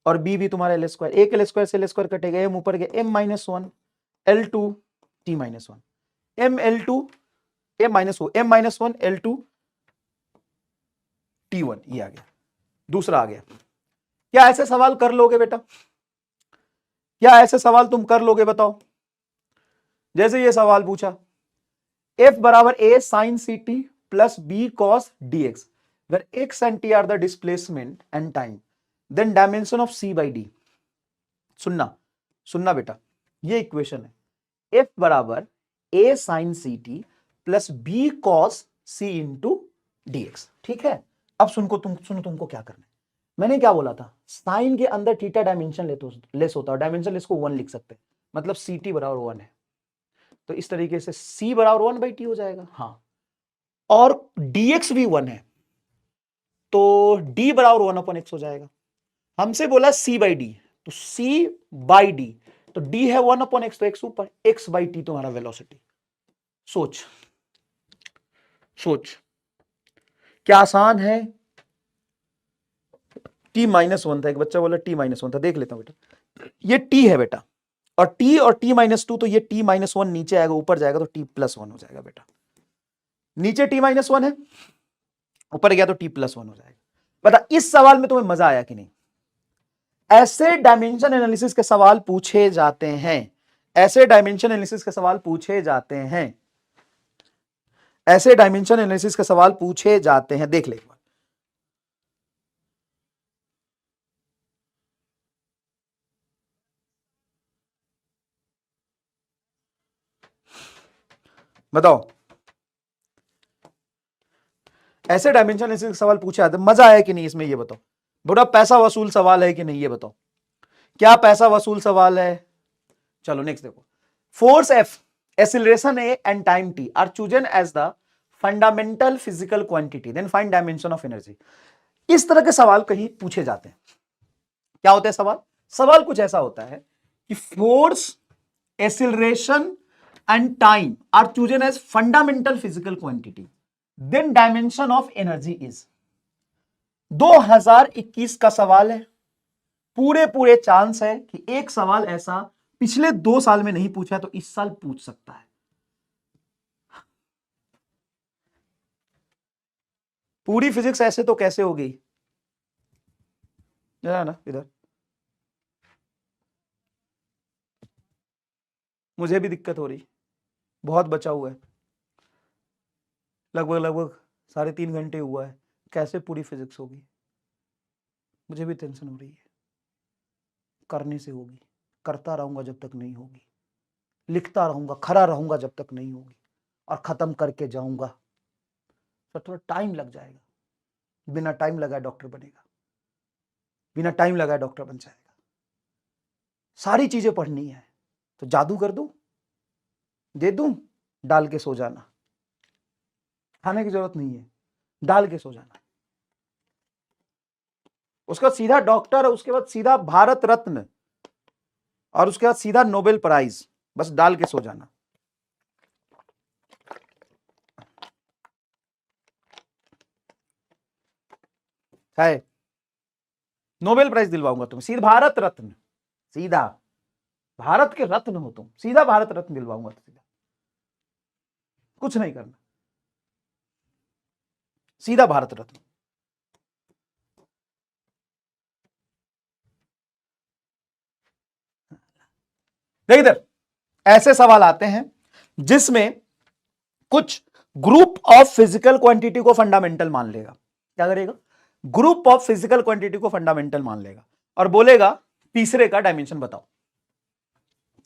और बी भी तुम्हारा एल स्क्वायर, एक एल स्क्वायर से एल स्क्वायर कटेगा, एम ऊपर गया M minus one L two T minus one, M L two M minus one L two T one, ये आ गया, दूसरा आ गया। क्या ऐसे सवाल कर लोगे बेटा, क्या ऐसे सवाल तुम कर लोगे बताओ? जैसे ये सवाल पूछा, एफ बराबर A sine C T plus B cos D X, where X and T are the displacement and time, then dimension of C by D. सुनना सुनना बेटा, ये इक्वेशन है, एफ बराबर A sine C T plus B cos C into D X, ठीक है। अब सुनो तुमको क्या करना है, मैंने क्या बोला था, साइन के अंदर थीटा डायमेंशन लेस होता है, डायमेंशन लेस को 1 लिख सकते हैं, मतलब सी टी बराबर 1 है, तो इस तरीके से सी बराबर 1 बाई टी हो जाएगा, हाँ, और dx भी 1 है, तो d बराबर 1 अपॉन एक्स हो जाएगा। हमसे बोला c बाई डी, तो c बाई डी, तो d है 1 अपॉन एक्स, तो x ऊपर, x बाई टी तुम्हारा वेलोसिटी। सोच सोच क्या आसान है। t माइनस वन था, एक बच्चा बोला t माइनस वन था, देख लेता हूं बेटा, ये t है बेटा, और t माइनस टू, तो ये t माइनस वन नीचे आएगा, ऊपर जाएगा तो t प्लस वन हो जाएगा बेटा, नीचे t माइनस वन है, ऊपर गया तो t प्लस वन हो जाएगा। बता इस सवाल में तुम्हें मजा आया कि नहीं? ऐसे डायमेंशन एनालिसिस के सवाल पूछे जाते हैं, ऐसे डायमेंशन एनालिसिस के सवाल पूछे जाते हैं, ऐसे डायमेंशन एनालिसिस के सवाल पूछे जाते हैं, देख ले एक बार। बताओ, ऐसे डायमेंशन एनालिसिस के सवाल पूछे जाते हैं, मजा आया कि नहीं इसमें, ये बताओ। बड़ा पैसा वसूल सवाल है कि नहीं, ये बताओ, क्या पैसा वसूल सवाल है? चलो नेक्स्ट देखो, force F, acceleration a and time t are chosen as the fundamental physical quantity, then find dimension of energy. इस तरह के सवाल कहीं पूछे जाते हैं। क्या होता है सवाल? सवाल कुछ ऐसा होता है कि force, acceleration and time are chosen as fundamental physical quantity, then dimension of energy is. 2021 का सवाल है, पूरे पूरे चांस है कि एक सवाल ऐसा पिछले 2 साल में नहीं पूछा तो इस साल पूछ सकता है। पूरी फिजिक्स ऐसे तो कैसे हो गई, ना इधर मुझे भी दिक्कत हो रही, बहुत बचा हुआ है, लगभग लगभग 3.5 घंटे हुआ है, कैसे पूरी फिजिक्स होगी, मुझे भी टेंशन हो रही है। करने से होगी, करता रहूंगा जब तक नहीं होगी, लिखता रहूंगा, खड़ा रहूंगा जब तक नहीं होगी, और खत्म करके जाऊंगा। तो थोड़ा टाइम लग जाएगा, बिना टाइम लगाए डॉक्टर बनेगा, बिना टाइम लगाए डॉक्टर बन जाएगा। सारी चीजें पढ़नी है तो जादू कर दूं, दे दूं, डाल के सो जाना, खाने की जरूरत नहीं है, डाल के सो जाना, उसका सीधा डॉक्टर, उसके बाद सीधा भारत रत्न, और उसके बाद सीधा नोबेल प्राइज, बस डाल के सो जाना है। नोबेल प्राइज दिलवाऊंगा तुम्हें, सीधा भारत रत्न, सीधा भारत के रत्न हो तुम, सीधा भारत रत्न दिलवाऊंगा, सीधा, कुछ नहीं करना, सीधा भारत रत्न। देख इधर, ऐसे सवाल आते हैं जिसमें कुछ ग्रुप ऑफ फिजिकल क्वांटिटी को फंडामेंटल मान लेगा। क्या करेगा? ग्रुप ऑफ फिजिकल क्वांटिटी को फंडामेंटल मान लेगा और बोलेगा तीसरे का डायमेंशन बताओ।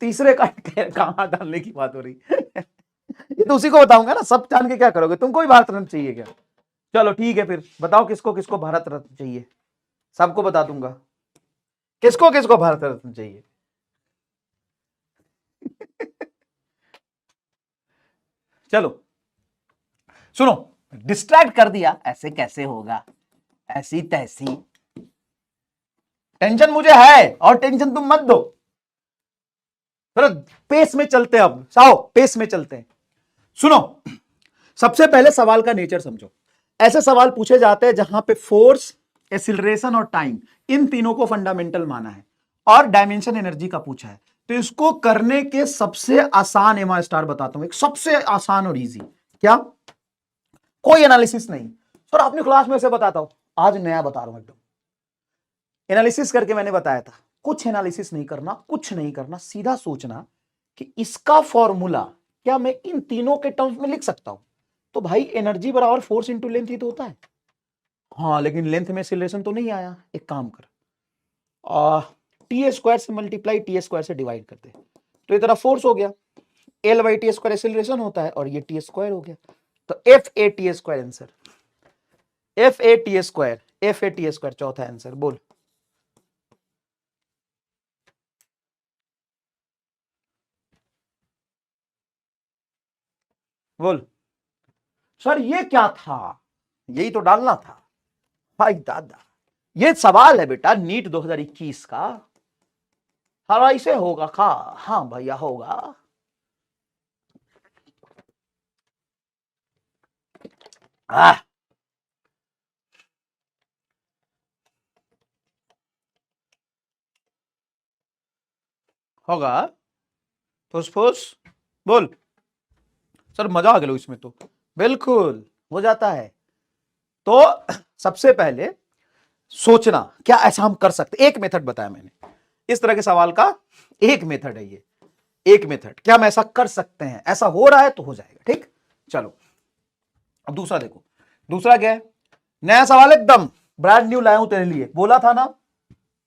तीसरे का कहां डालने की बात हो रही ये तो उसी को बताऊंगा ना, सब जान के क्या करोगे? तुमको भी भारत रत्न चाहिए क्या? चलो ठीक है, फिर बताओ किसको किसको भारत रत्न चाहिए, सबको बता दूंगा किसको किसको भारत रत्न चाहिए। चलो सुनो, डिस्ट्रैक्ट कर दिया, ऐसे कैसे होगा, ऐसी तैसी, टेंशन मुझे है और टेंशन तुम मत दो। चलो पेस में चलते हैं, अब साओ पेस में चलते हैं। सुनो, सबसे पहले सवाल का नेचर समझो। ऐसे सवाल पूछे जाते हैं जहां पे फोर्स, एक्सीलरेशन और टाइम, इन तीनों को फंडामेंटल माना है और डायमेंशन एनर्जी का पूछा है। तो इसको करने के सबसे आसान एमआर स्टार बताता हूं, एक सबसे आसान और इजी। क्या? कोई एनालिसिस नहीं सर, आपने क्लास में से बताता हूं, आज नया बता रहा हूं एकदम, एनालिसिस करके मैंने बताया था। कुछ एनालिसिस नहीं करना, कुछ नहीं करना, सीधा सोचना कि इसका फॉर्मूला क्या मैं इन तीनों के टर्म्स में लिख सकता हूं? तो भाई एनर्जी बराबर फोर्स इंटू लेंथ ही तो होता है। हाँ लेकिन लेंथ में एक्सीलरेशन तो नहीं आया, एक काम कर, टी स्क्वायर से मल्टीप्लाई टी स्क्वायर से डिवाइड कर दे, तो ये तेरा फोर्स हो गया, L by T square acceleration होता है और ये टी स्क्वायर हो गया, तो F A T square answer, F A T square, F A T square चौथा आंसर। बोल बोल सर ये क्या था, यही तो डालना था भाई दादा। ये सवाल है बेटा नीट 2021 का, हाँ ऐसे होगा का, हाँ भैया होगा। होगा फुसफुस, बोल सर मजा आ गया इसमें तो, बिल्कुल हो जाता है। तो सबसे पहले सोचना क्या ऐसा हम कर सकते, एक मेथड बताया मैंने, इस तरह के सवाल का एक मेथड है ये, एक मेथड, क्या हम ऐसा कर सकते हैं, ऐसा हो रहा है तो हो जाएगा। ठीक, चलो अब दूसरा देखो, दूसरा क्या है, नया सवाल एकदम ब्रांड न्यू लाया हूं तेरे लिए, बोला था ना,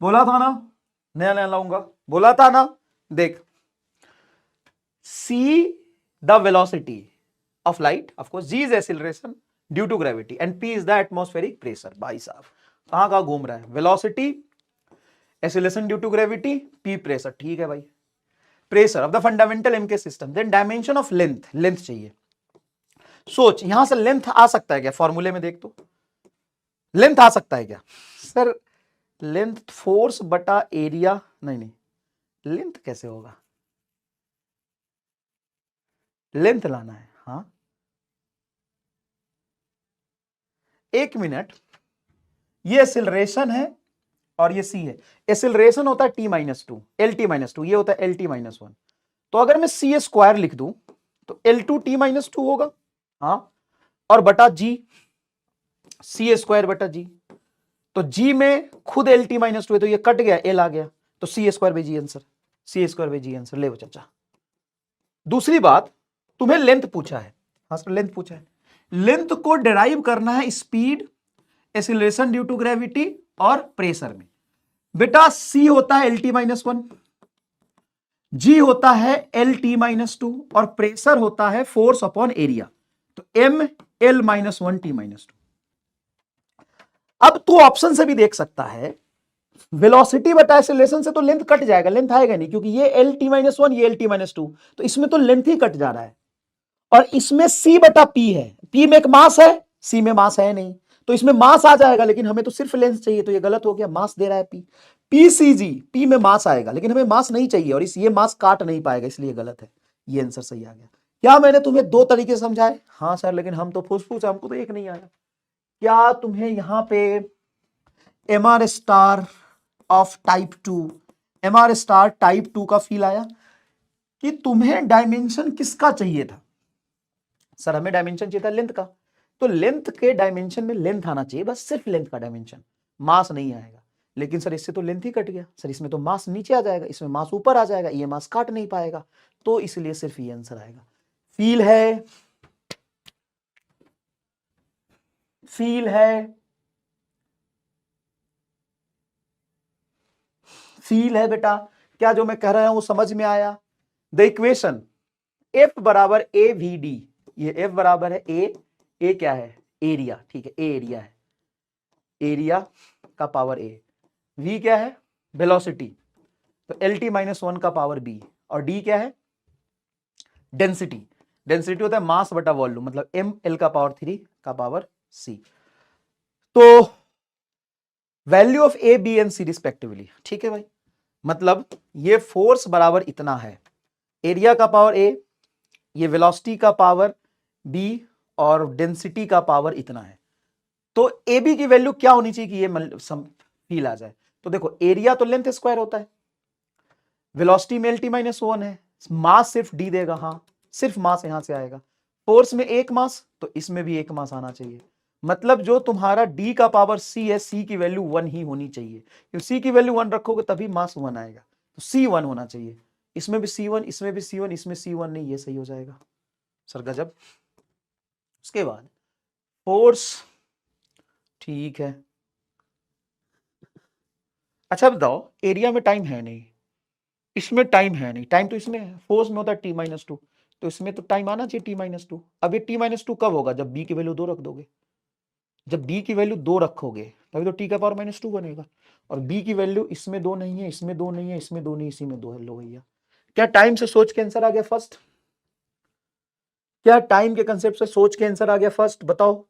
बोला था ना नया नया लाऊंगा, बोला था ना। देख, see the velocity of light, of course g is acceleration due to gravity and p is the atmospheric pressure। भाई साहब कहां घूम रहा है, velocity, acceleration due to gravity, p pressure, ठीक है भाई, pressure of the fundamental MK system, then dimension of length, length चाहिए। सोच यहां से लेंथ आ सकता है क्या, फॉर्मूले में देख तो लेंथ आ सकता है क्या? सर लेंथ फोर्स बटा एरिया, नहीं नहीं, लेंथ कैसे होगा, लेंथ लाना है। हाँ एक मिनट, ये एक्सीलरेशन है और ये सी है, एक्सीलरेशन होता है T minus to, L T minus to, ये होता है एल टी माइनस वन। तो अगर मैं सी स्क्वायर लिख दूं तो L two T minus to होगा, हाँ, और बटा जी, सी स्क्वायर बटा जी, तो जी में खुद एल टी माइनस टू है तो ये कट गया, एल आ गया, तो C square by G answer, C square by G answer. ले वो चाचा। दूसरी बात, तुम्हें लेंथ पूछा है, हाँ सर लेंथ पूछा है, लेंथ को डिराइव करना है speed, acceleration due to gravity और प्रेशर में। बेटा सी होता है L T minus one, g होता है एल टी माइनस टू और प्रेशर होता है फोर्स अपॉन एरिया, तो M L minus one T minus two. अब तू ऑप्शन से भी देख सकता है, वेलोसिटी बटा एक्सीलरेशन से तो लेंथ कट जाएगा, लेंथ आएगा नहीं, क्योंकि ये एल टी माइनस वन, ये एल टी माइनस टू, तो इसमें तो लेंथ ही कट जा रहा है। और इसमें सी बटा पी है, पी में एक मास है, सी में मास है नहीं, तो इसमें मास आ जाएगा, लेकिन हमें तो सिर्फ लेंथ चाहिए, तो ये गलत हो गया, मास दे रहा है पी, पी सी जी, पी में मास आएगा लेकिन हमें मास नहीं चाहिए, और इस ये मास काट नहीं पाएगा, इसलिए गलत है, ये आंसर सही आ गया। क्या मैंने तुम्हें दो तरीके से समझाए? हाँ सर, लेकिन हम तो फुसफुस, हमको तो एक नहीं आया। क्या तुम्हें यहां पे MR star of type 2, MR star type 2 का फील आया कि तुम्हें डायमेंशन किसका चाहिए था? सर हमें डायमेंशन चाहिए था लेंथ का, तो लेंथ के डायमेंशन में लेंथ आना चाहिए, बस सिर्फ लेंथ का डायमेंशन, मास नहीं आएगा। लेकिन सर इससे तो लेंथ ही कट गया, सर इसमें तो मास नीचे आ जाएगा, इसमें मास ऊपर आ जाएगा, ये मास काट नहीं पाएगा, तो इसलिए सिर्फ ये आंसर आएगा। फील है, फील है, फील है बेटा, क्या जो मैं कह रहा हूं वो समझ में आया? द इक्वेशन F बराबर AVD, ये F बराबर है ए क्या है? एरिया, ठीक है, ए एरिया है, एरिया का पावर A, V क्या है? वेलोसिटी, तो LT माइनस 1 का पावर B, और D क्या है? डेंसिटी, डेंसिटी होता है मास बटा वॉल्यूम, मतलब ML का पावर 3 का पावर C। तो value of A, B and C respectively, ठीक है भाई, मतलब ये फोर्स बराबर इतना है, एरिया का पावर A, ये वेलोसिटी का पावर B और डेंसिटी का पावर इतना है। तो AB की वैल्यू क्या होनी चाहिए कि ये फील आ जाए? तो देखो एरिया तो लेंथ स्क्वायर होता है, वेलोसिटी में LT माइनस 1 है, मास सिर्फ D देगा, हाँ सिर्फ मास यहां से आएगा, फोर्स में एक मास, तो इसमें भी एक मास आना चाहिए, मतलब जो तुम्हारा D का पावर C है, C की वैल्यू 1 ही होनी चाहिए, क्योंकि C की वैल्यू 1 रखोगे तभी मास 1 आएगा, तो C 1 होना चाहिए, इसमें भी C1, इसमें भी C1, इसमें C1 नहीं, ये सही हो जाएगा सर, गजब। उसके बाद फोर्स, ठीक है, अच्छा बताओ एरिया में टाइम है नहीं, इसमें टाइम है नहीं, टाइम तो इसमें है, फोर्स में होता है T-2, तो इसमें तो टाइम आना चाहिए T-2। अब ये T-2 कब होगा? जब B की वैल्यू 2 रख दोगे, जब B की वैल्यू 2 रखोगे तभी तो T का पावर -2 बनेगा, और B की वैल्यू इसमें 2 नहीं है, इसमें 2 नहीं है, इसमें 2 नहीं, इसी में 2 है, लो भैया। क्या टाइम से सोच के आंसर आ गया फर्स्ट? क्या टाइम के कंसेप्ट से सोच के आंसर आ गया फर्स्ट? बताओ,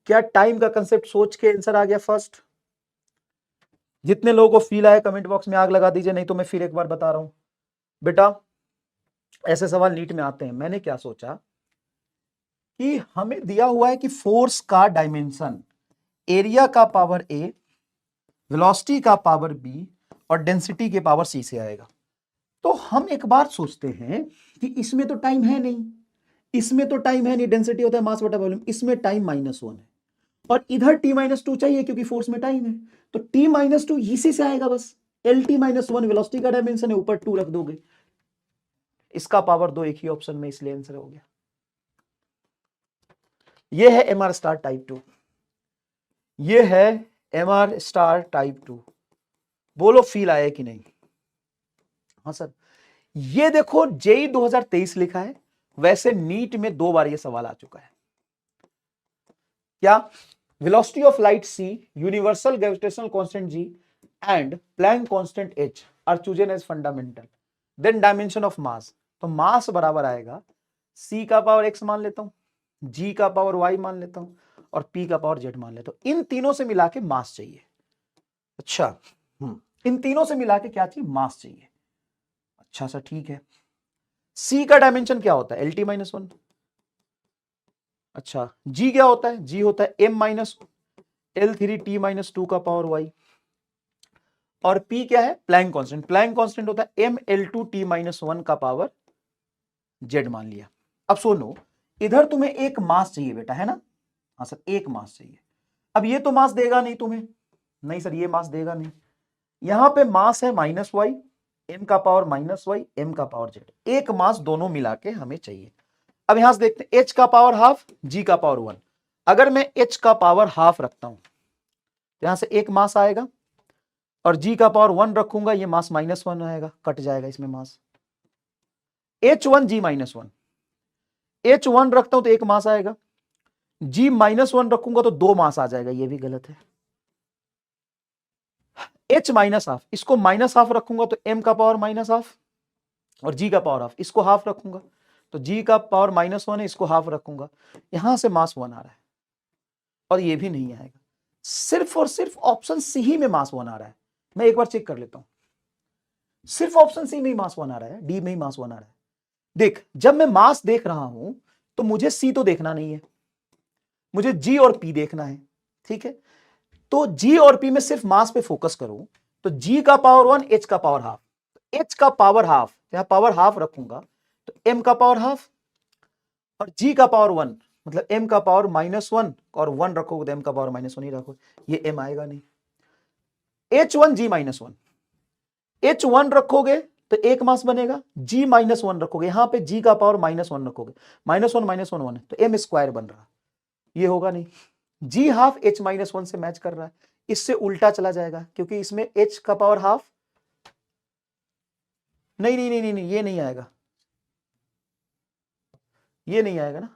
क्या टाइम का कंसेप्ट सोच के आंसर आ गया फर्स्ट? जितने लोगों को फील आया कमेंट बॉक्स में आग लगा दीजिए, नहीं तो मैं फिर एक बार बता रहा हूं बेटा, ऐसे सवाल नीट में आते हैं। मैंने क्या सोचा कि हमें दिया हुआ है कि फोर्स का डायमेंशन एरिया का पावर A, वेलोसिटी का पावर B और डेंसिटी के पावर C से आएगा। तो हम एक बार सोचते हैं कि इसमें तो टाइम है नहीं, इसमें तो टाइम है नहीं, डेंसिटी होता है मास बटा वॉल्यूम, इसमें टाइम -1 है, और इधर T-2 चाहिए क्योंकि फोर्स में टाइम है, तो T-2 इसी से आएगा बस, LT-1 वेलोसिटी का डायमेंशन है, ऊपर 2 रख दोगे, इसका पावर 2 एक ही ऑप्शन में, इसलिए आंसर हो गया। ये है MR स्टार टाइप 2, ये है MR स्टार टाइप 2। बोलो फील आया कि नहीं? हाँ सर, ये देखो जेई 2023 लिखा है, वैसे नीट में 2 बार ये सवाल आ चुका है। क्या? Velocity of light c, universal gravitational constant g and Planck constant h are chosen as fundamental, then dimension of mass, तो मास बराबर आएगा c का पावर x मान लेता हूं, g का पावर y मान लेता हूं और p का पावर z मान लेता हूं, इन तीनों से मिला के मास चाहिए। अच्छा, इन तीनों से मिला के क्या चाहिए? मास चाहिए। अच्छा सर ठीक है, c का डायमेंशन क्या होता है? LT-1। अच्छा, g क्या होता है? g होता है M-L3T-2 का पावर y, और p क्या है? प्लैंक कांस्टेंट, प्लैंक कांस्टेंट होता है ML2T-1 का पावर z मान लिया। अब सुनो, इधर तुम्हें एक मास चाहिए बेटा, है ना? हाँ सर, एक मास चाहिए। अब ये तो मास देगा नहीं तुम्हें, नहीं सर ये मास देगा नहीं, यहां पे मास है -y, m का पावर -y, m का पावर z, एक मास दोनों मिला के हमें चाहिए। अब यहां से देखते हैं, h का पावर हाफ, g का पावर 1, अगर मैं h का पावर हाफ रखता हूं तो यहां से एक मास आएगा, और g का पावर 1 रखूंगा, ये मास -1 आएगा, कट जाएगा इसमें मास, h1 g -1, h1 रखता हूं तो एक मास आएगा, g -1 रखूंगा तो 2 मास आ जाएगा, ये भी गलत है। h माइनस हाफ, इसको माइनस हाफ रखूंगा तो m का पावर -हाफ और g का पावर हाफ, इसको हाफ रखूंगा तो g का पावर -1 है, इसको हाफ रखूंगा, यहां से मास 1 आ रहा है, और ये भी नहीं आएगा, सिर्फ और सिर्फ ऑप्शन सी ही में मास 1 आ रहा है। मैं एक बार चेक कर लेता हूं, सिर्फ ऑप्शन सी में ही मास 1 आ रहा है, डी में ही मास 1 आ रहा है। देख, जब मैं मास देख रहा हूं तो मुझे सी तो देखना नहीं है, मुझे जी और पी देखना है, ठीक है? तो जी और पी में सिर्फ मास पे फोकस करूं तो जी का पावर 1, एच का पावर हाफ, एच का पावर हाफ, यहां पावर हाफ रखूंगा तो एम का पावर हाफ, और जी का पावर 1 मतलब एम का पावर -1, और 1 रखोगे तो एम का पावर -1 ही रखो, ये एम आएगा नहीं। H1 G -1, H1 रखोगे तो एक मास बनेगा, G -1 रखोगे, यहां पे G का पावर -1 रखोगे, -1 तो एम स्क्वायर बन रहा, ये होगा नहीं। G हाफ H -1 से मैच कर रहा है, इससे उल्टा चला जाएगा क्योंकि इसमें H का पावर हाफ, नहीं नहीं नहीं नहीं, नहीं ये नहीं आएगा, ये नहीं आएगा ना,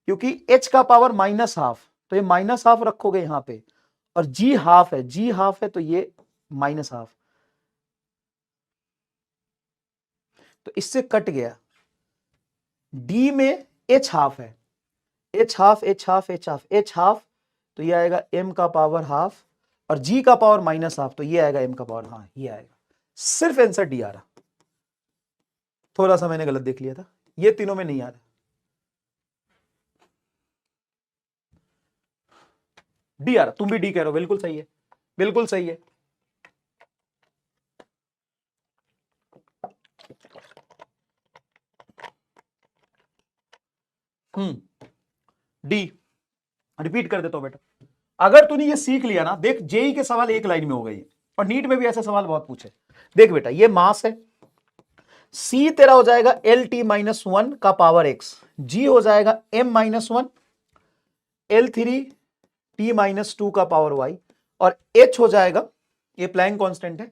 क्योंकि H का पावर -1/2, तो ये -1/2 रखोगे यहां पे, और G हाफ है, G हाफ है तो ये -1/2, तो इससे कट गया। D में H हाफ है, H half H half H half H half, तो ये आएगा M का पावर हाफ, और G का पावर -1/2 तो ये आएगा M का पावर, हाँ ये आएगा, सिर्फ आंसर डी आ रहा। थोड़ा सा मैंने गलत देख लिया था, ये तीनों में नहीं आ रहा, डी आ रहा, तुम भी डी कह रहे हो, बिल्कुल सही है, बिल्कुल सही है। डी रिपीट कर देता हूं बेटा, अगर तूने ये सीख लिया ना, देख जेई के सवाल एक लाइन में हो गई, और नीट में भी ऐसे सवाल बहुत पूछे। देख बेटा ये मास है, सी तेरा हो जाएगा LT -1 का पावर x, जी हो जाएगा M -1 L3 T -2 का पावर y, और h हो जाएगा, ये प्लैंक कांस्टेंट है,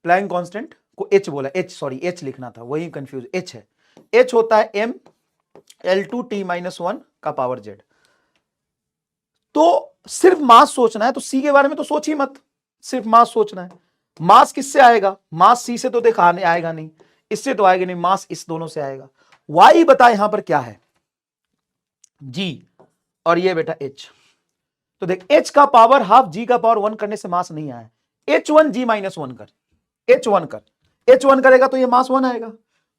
प्लैंक कांस्टेंट को h बोला, h सॉरी h लिखना था, वही कंफ्यूज, h है, h होता है M L2 T -1 का पावर z। तो सिर्फ मास सोचना है तो सी के बारे में तो सोच ही मत, सिर्फ मास सोचना है। मास किससे आएगा, मास सी से तो देखा आएगा नहीं, इससे तो आएगा नहीं, मास इस दोनों से आएगा। वाई बता यहां पर क्या है, जी, और ये बेटा एच, तो देख एच का पावर हाफ जी का पावर 1 करने से मास नहीं आया, H1 G -1 कर, H1 कर, H1 करेगा तो ये मास 1 आएगा,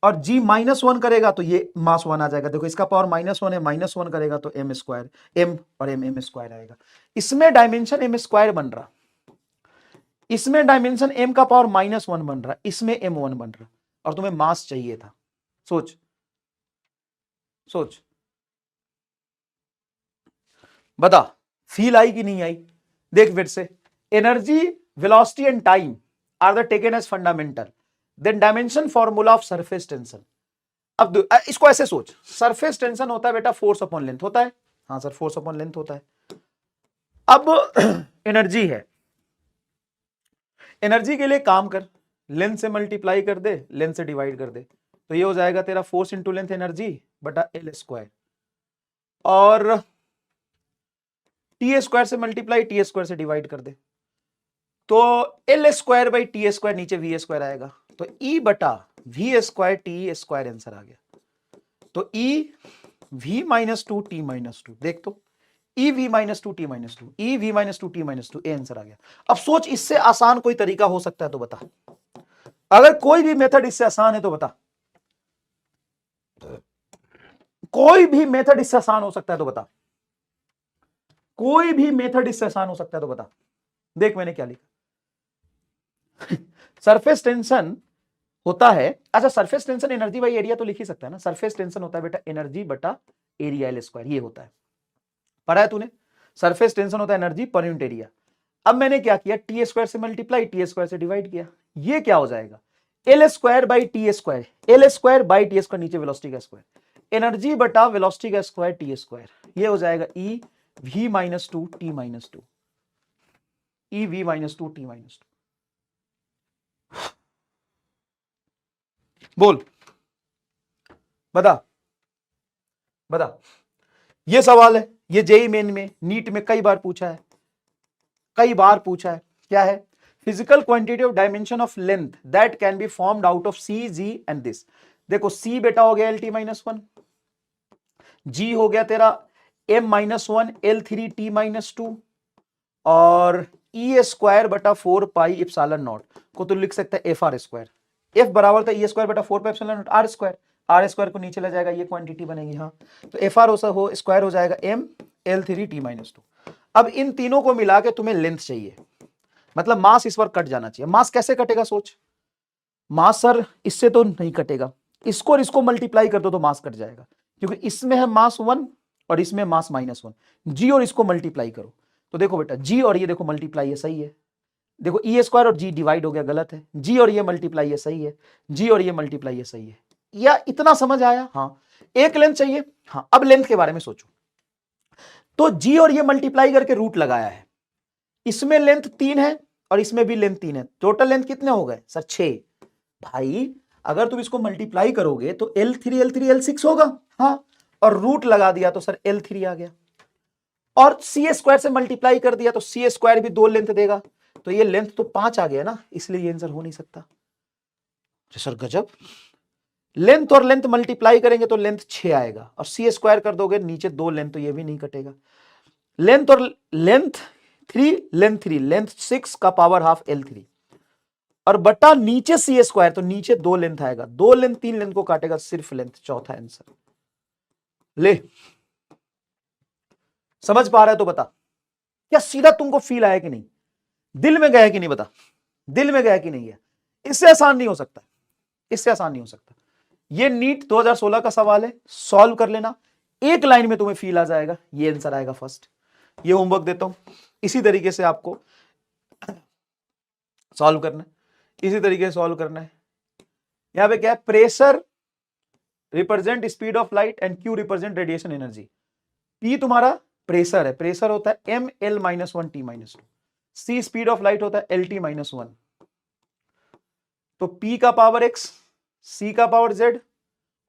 और G -1 करेगा तो ये मास 1 आ जाएगा। देखो इसका पावर -1 है, -1 करेगा तो M स्क्वायर, M और M स्क्वायर आएगा। इसमें डायमेंशन M स्क्वायर बन रहा, इसमें डायमेंशन M का पावर -1 बन रहा, इसमें M1 बन रहा, और तुम्हें मास चाहिए था। सोच सोच, बता फील आई कि नहीं आई। देख फिर से, energy, velocity and time are the taken as fundamental, then dimension formula of surface tension. अब इसको ऐसे सोच, सरफेस टेंशन होता है बेटा फोर्स अपॉन लेंथ होता है, हाँ सर फोर्स अपॉन लेंथ होता है। अब एनर्जी है, एनर्जी के लिए काम कर, लेंथ से मल्टीप्लाई कर दे, लेंथ से डिवाइड कर दे, तो ये हो जाएगा तेरा फोर्स इंटू लेंथ एनर्जी बटा L स्क्वायर, और टी स्क्वायर से मल्टीप्लाई टी स्क्वायर से डिवाइड कर दे, तो L square by T square, नीचे V स्क्वायर आएगा, तो E बटा V square T square answer आ गया। तो E V -2 T -2, देख तो E V -2 T -2, E V -2 T -2, A answer आ गया। अब सोच इससे आसान कोई तरीका हो सकता है तो बता, अगर कोई भी मेथड इससे आसान है तो बता, कोई भी मेथड इससे आसान हो सकता है तो बता, कोई भी मेथड इससे आसान हो सकता है तो बता। देख मैंने क्या लिखा, सरफेस टेंशन होता है, अच्छा surface tension energy by area तो लिख ही सकता है ना, सरफेस टेंशन होता है बेटा एनर्जी बटा एरिया L स्क्वायर, ये होता है, पढ़ा है तूने, सरफेस टेंशन होता है एनर्जी पर यूनिट एरिया। अब मैंने क्या किया, टी स्क्वायर से मल्टीप्लाई टी स्क्वायर से डिवाइड किया, ये क्या हो जाएगा L square by T square, L square by T square, नीचे वेलोसिटी का स्क्वायर, एनर्जी बटा वेलोसिटी का स्क्वायर टी स्क्वायर, ये हो जाएगा E V -2 T -2, E V -2 T -2। बोल बता बता, ये सवाल है, ये जेई मेन में नीट में कई बार पूछा है, कई बार पूछा है, क्या है, physical quantity of dimension of length that can be formed out of c G and this. देखो सी बेटा हो गया LT -1, जी हो गया तेरा M -1 L3 T -2, और E स्क्वायर बटा 4 पाई इप्सिलॉन नॉट को तो लिख सकता है FR स्क्वायर, F बराबर था E स्क्वायर बटा 4 pi epsilon nought R square, R square को नीचे ले जाएगा, ये क्वांटिटी बनेगी, हाँ तो FR हो स्क्वायर हो जाएगा M L3 T -2। अब इन तीनों को मिला के तुम्हें लेंथ चाहिए, मतलब मास इस बार कट जाना चाहिए। मास कैसे कटेगा सोच, मास सर इससे तो नहीं कटेगा, इसको और इसको मल्टीप्लाई कर दो तो मास कट जाएगा, क्योंकि इसमें है मास 1 और इसमें मास -1। जी और इसको मल्टीप्लाई करो तो देखो बेटा जी और ये देखो मल्टीप्लाई है, सही है। देखो ई स्क्वायर और जी डिवाइड हो गया, गलत है। जी और ये मल्टीप्लाई है, सही है। जी और ये मल्टीप्लाई है, सही है। या इतना समझ आया? हाँ। एक लेंथ चाहिए। हाँ, अब लेंथ के बारे में सोचो। तो जी और ये मल्टीप्लाई करके रूट लगाया है, इसमें लेंथ 3 है और इसमें भी लेंथ 3 है, टोटल लेंथ कितने हो गए सर? 6। भाई अगर तुम इसको मल्टीप्लाई करोगे तो L3 L3 L6 होगा। हाँ, और रूट लगा दिया तो सर L3 आ गया, और सी स्क्वायर से मल्टीप्लाई कर दिया तो सी स्क्वायर भी 2 लेंथ देगा, तो ये लेंथ तो 5 आ गया ना, इसलिए ये आंसर हो नहीं सकता। सर गजब, लेंथ और लेंथ मल्टीप्लाई करेंगे तो लेंथ 6 आएगा, और सी स्क्वायर कर दोगे नीचे 2 लेंथ, तो ये भी नहीं कटेगा। लेंथ और लेंथ 3 लेंथ 6 का पावर हाफ L3, और बटा नीचे सी स्क्वायर, तो नीचे 2 लेंथ आएगा, 2 लेंथ 3 लेंथ को काटेगा, सिर्फ लेंथ, चौथा आंसर। ले, समझ पा रहा है तो बता, क्या सीधा तुमको फील आया कि नहीं, दिल में गया कि नहीं, बता दिल में गया कि नहीं है? इससे आसान नहीं हो सकता, इससे आसान नहीं हो सकता। ये नीट 2016 का सवाल है, सॉल्व कर लेना, एक लाइन में तुम्हें फील आ जाएगा, ये आंसर आएगा फर्स्ट। ये होमवर्क देता हूं, इसी तरीके से आपको सॉल्व करना है, इसी तरीके से सॉल्व करना है। यहां पे क्या है, pressure represent speed of light and Q represent radiation energy. P तुम्हारा प्रेशर है, प्रेशर होता है ml-1 t-2, C speed of light होता है lt-1, तो P का पावर x, C का पावर z,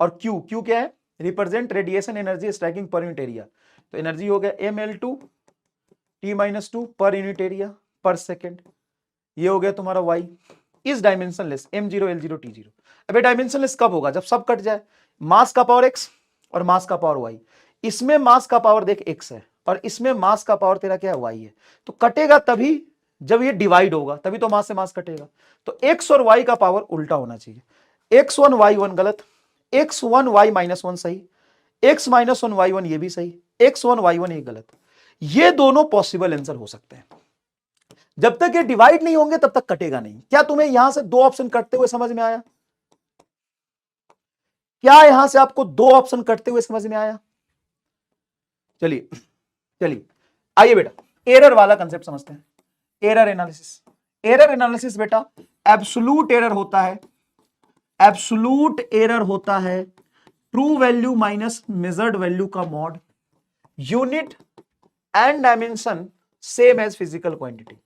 और Q क्या है, represent radiation energy striking per unit area, तो एनर्जी हो गया ml2 t-2 per unit area पर सेकेंड। ये हो गया तुम्हारा y इस डायमेंशनलेस m0 l0 t0। अब ये डायमेंशनलेस कब होगा, जब सब कट जाए, मास का पावर x और मास का पावर y, इसमें मास का पावर देख x है और इसमें मास का पावर तेरा क्या है, y है, तो कटेगा तभी जब ये डिवाइड होगा, तभी तो मास से मास कटेगा। तो x और y का पावर उल्टा होना चाहिए, x1 y1 गलत, x1 y-1 सही, x -1 y1 ये भी सही, x1 y1 ये गलत। ये दोनों पॉसिबल आंसर हो सकते हैं, जब तक ये डिवाइड नहीं होंगे तब तक कटेगा नहीं। क्या तुम्हें यहां से 2 ऑप्शन कटते हुए समझ में आया? क्या यहां से आपको 2 ऑप्शन कटते हुए समझ में आया? चलिए चलिए आइए बेटा, एरर वाला कंसेप्ट समझते हैं। एरर एनालिसिस, एरर एनालिसिस बेटा एब्सोल्यूट एरर होता है, एब्सोल्यूट एरर होता है true value minus measured value का mod, unit and dimension same as physical quantity,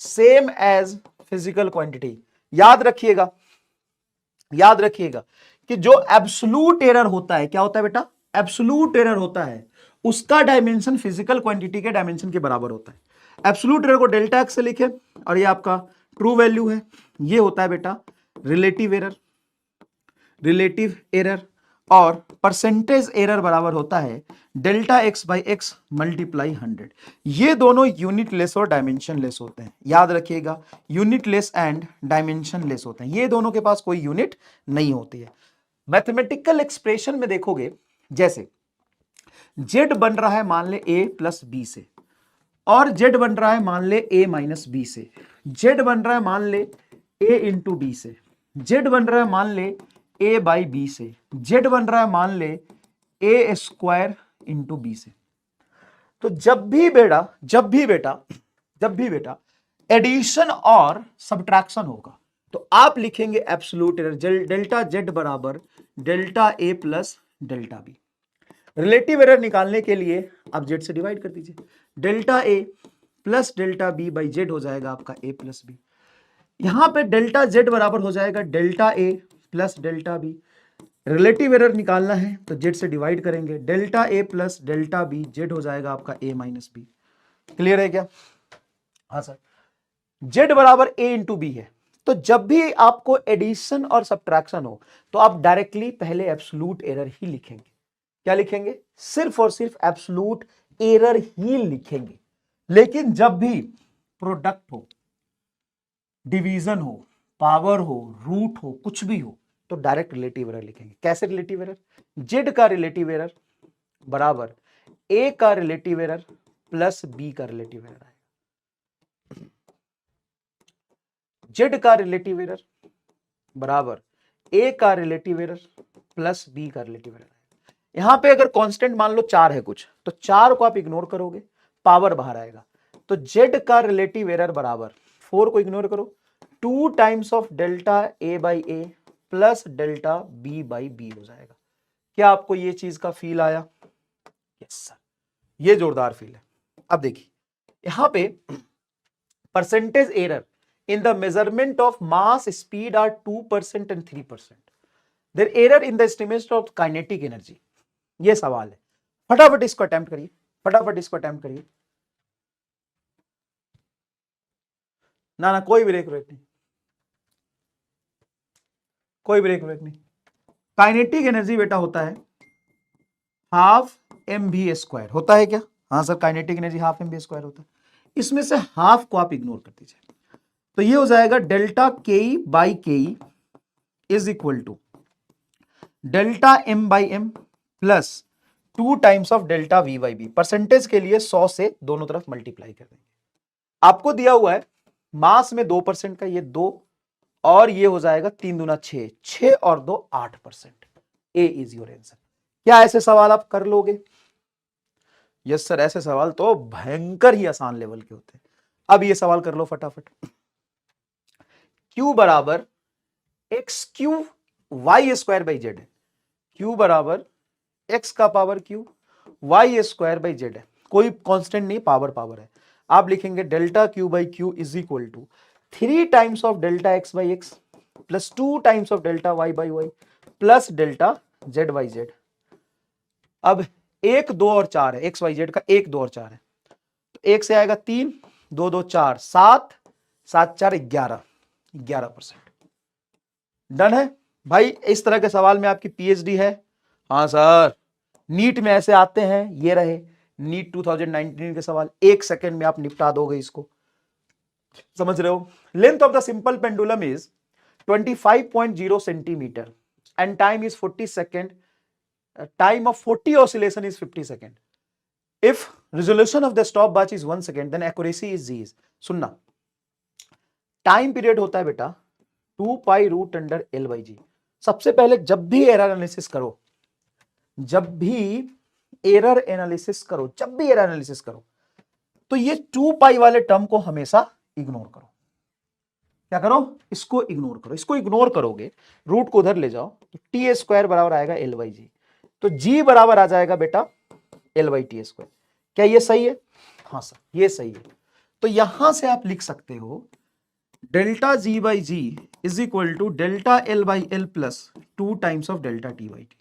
same as physical quantity. याद रखिएगा, याद रखिएगा कि जो एब्सोल्यूट एरर होता है, क्या होता है बेटा, एब्सोल्यूट एरर होता है, उसका डायमेंशन फिजिकल क्वांटिटी के डायमेंशन के बराबर होता है। एब्सोल्यूट एरर को डेल्टा एक्स से लिखे, और ये आपका ट्रू वैल्यू है, ये होता है बेटा रिलेटिव एरर, रिलेटिव एरर, और परसेंटेज एरर बराबर होता है delta x by x multiply 100। ये दोनों यूनिट लेस और डायमेंशन लेस होते हैं, याद रखिएगा, unit less and dimension less होते हैं, ये दोनों के पास कोई यूनिट नहीं होती है। मैथमेटिकल एक्सप्रेशन में देखोगे, जैसे z बन रहा है मान ले a प्लस बी से, और z बन रहा है मान ले a माइनस बी से, z बन रहा है मान ले a इंटू बी से, z बन रहा है मान ले a बाई बी से, z बन रहा है मान ले a स्क्वायर इंटू बी से। तो जब भी बेटा एडिशन और सब्ट्रैक्शन होगा तो आप लिखेंगे एब्सोल्यूट एरर, डेल्टा z बराबर delta a plus delta b. Relative error निकालने के लिए आप z से डिवाइड कर दीजिए, delta a plus delta b by z हो जाएगा आपका a प्लस बी। यहां पे डेल्टा z बराबर हो जाएगा delta a plus delta b. Relative error निकालना है तो z से डिवाइड करेंगे, delta a plus delta b, z हो जाएगा आपका a माइनस बी। क्लियर है क्या? हाँ सर, z बराबर a इंटू बी है, तो जब भी आपको एडिशन और सब्ट्रैक्शन हो तो आप डायरेक्टली पहले एब्सोल्यूट एरर ही लिखेंगे। क्या लिखेंगे? सिर्फ और सिर्फ एब्सोल्यूट एरर ही लिखेंगे। लेकिन जब भी प्रोडक्ट हो, डिवीजन हो, पावर हो, रूट हो, कुछ भी हो, तो डायरेक्ट रिलेटिव एरर लिखेंगे। कैसे रिलेटिव एरर? z का रिलेटिव एरर बराबर a का रिलेटिव एरर प्लस बी का रिलेटिव एरर आएगा। जेड का रिलेटिव एरर बराबर ए का रिलेटिव एरर प्लस बी का रिलेटिव एरर आएगा। यहां पे अगर कांस्टेंट मान लो 4 है कुछ, तो 4 को आप इग्नोर करोगे, पावर बाहर आएगा। तो जेड का रिलेटिव एरर बराबर 4 को इग्नोर करो, 2 times of delta a by a plus delta b by b हो जाएगा। क्या आपको ये चीज का फील आया? यस सर, ये जोरदार फील है। अब देखिए यहां पे percentage error in the measurement of mass speed are 2% and 3%. Their error in the estimation of kinetic energy. ये सवाल है, फटाफट इसको अटेम्प्ट करिए, फटाफट इसको अटेम्प्ट करिए। ना कोई ब्रेक नहीं, कोई ब्रेक नहीं। काइनेटिक एनर्जी बेटा होता है हाफ एम वी स्क्वायर, होता है क्या? हाँ sir, kinetic energy half m v square होता है। इसमें से हाफ को आप इग्नोर कर दीजिए, तो ये हो जाएगा डेल्टा के E by K E is equal to delta M by m plus 2 times of delta v by b. Percentage के लिए 100 से दोनों तरफ मल्टीप्लाई कर देंगे। आपको दिया हुआ है मास में 2% का, ये 2 और ये हो जाएगा 3 दूना 6, 6 और 2 8%। ए इज योर आंसर। क्या ऐसे सवाल आप कर लोगे? यस सर, ऐसे सवाल तो भयंकर ही आसान लेवल के होते हैं। अब ये सवाल कर लो फटाफट। Q बराबर x Q y square by z है। Q बराबर एक्स का power Q y square by z है, कोई कांस्टेंट नहीं, पावर पावर है। आप लिखेंगे delta Q by Q is equal to 3 times of delta x by x plus 2 times of delta y by y plus delta z by z. अब 1 2 और 4 है, x Y Z का 1 2 और 4 है, तो 1 से आएगा 3, 2 2 4 7 7 4 11, 11%। डन है भाई। इस तरह के सवाल में आपकी पीएचडी है। हाँ सर, नीट में ऐसे आते हैं, ये रहे नीट 2019 के सवाल, 1 सेकंड में आप निपटा दोगे इसको, समझ रहे हो? Length of the simple pendulum is 25.0 centimetre and time is 40 second, time of 40 oscillation is 50 second. If resolution of the stopwatch is 1 second then accuracy is G. सुनना, टाइम पीरियड होता है बेटा 2 pi root under L by G. सबसे पहले जब भी error analysis करो, जब भी एरर एनालिसिस करो, तो ये 2 पाई वाले टर्म को हमेशा इग्नोर करो। क्या करो? इसको इग्नोर करो। इसको इग्नोर करोगे, रूट को उधर ले जाओ, तो टी स्क्वायर बराबर आएगा एल बाई जी। तो जी बराबर आ जाएगा बेटा एल बाई टी स्क्वायर। क्या ये सही है? हाँ सर, ये सही है। तो यहां से आप लिख सकते हो delta g by g is equal to delta L by l plus 2 times of delta t by t.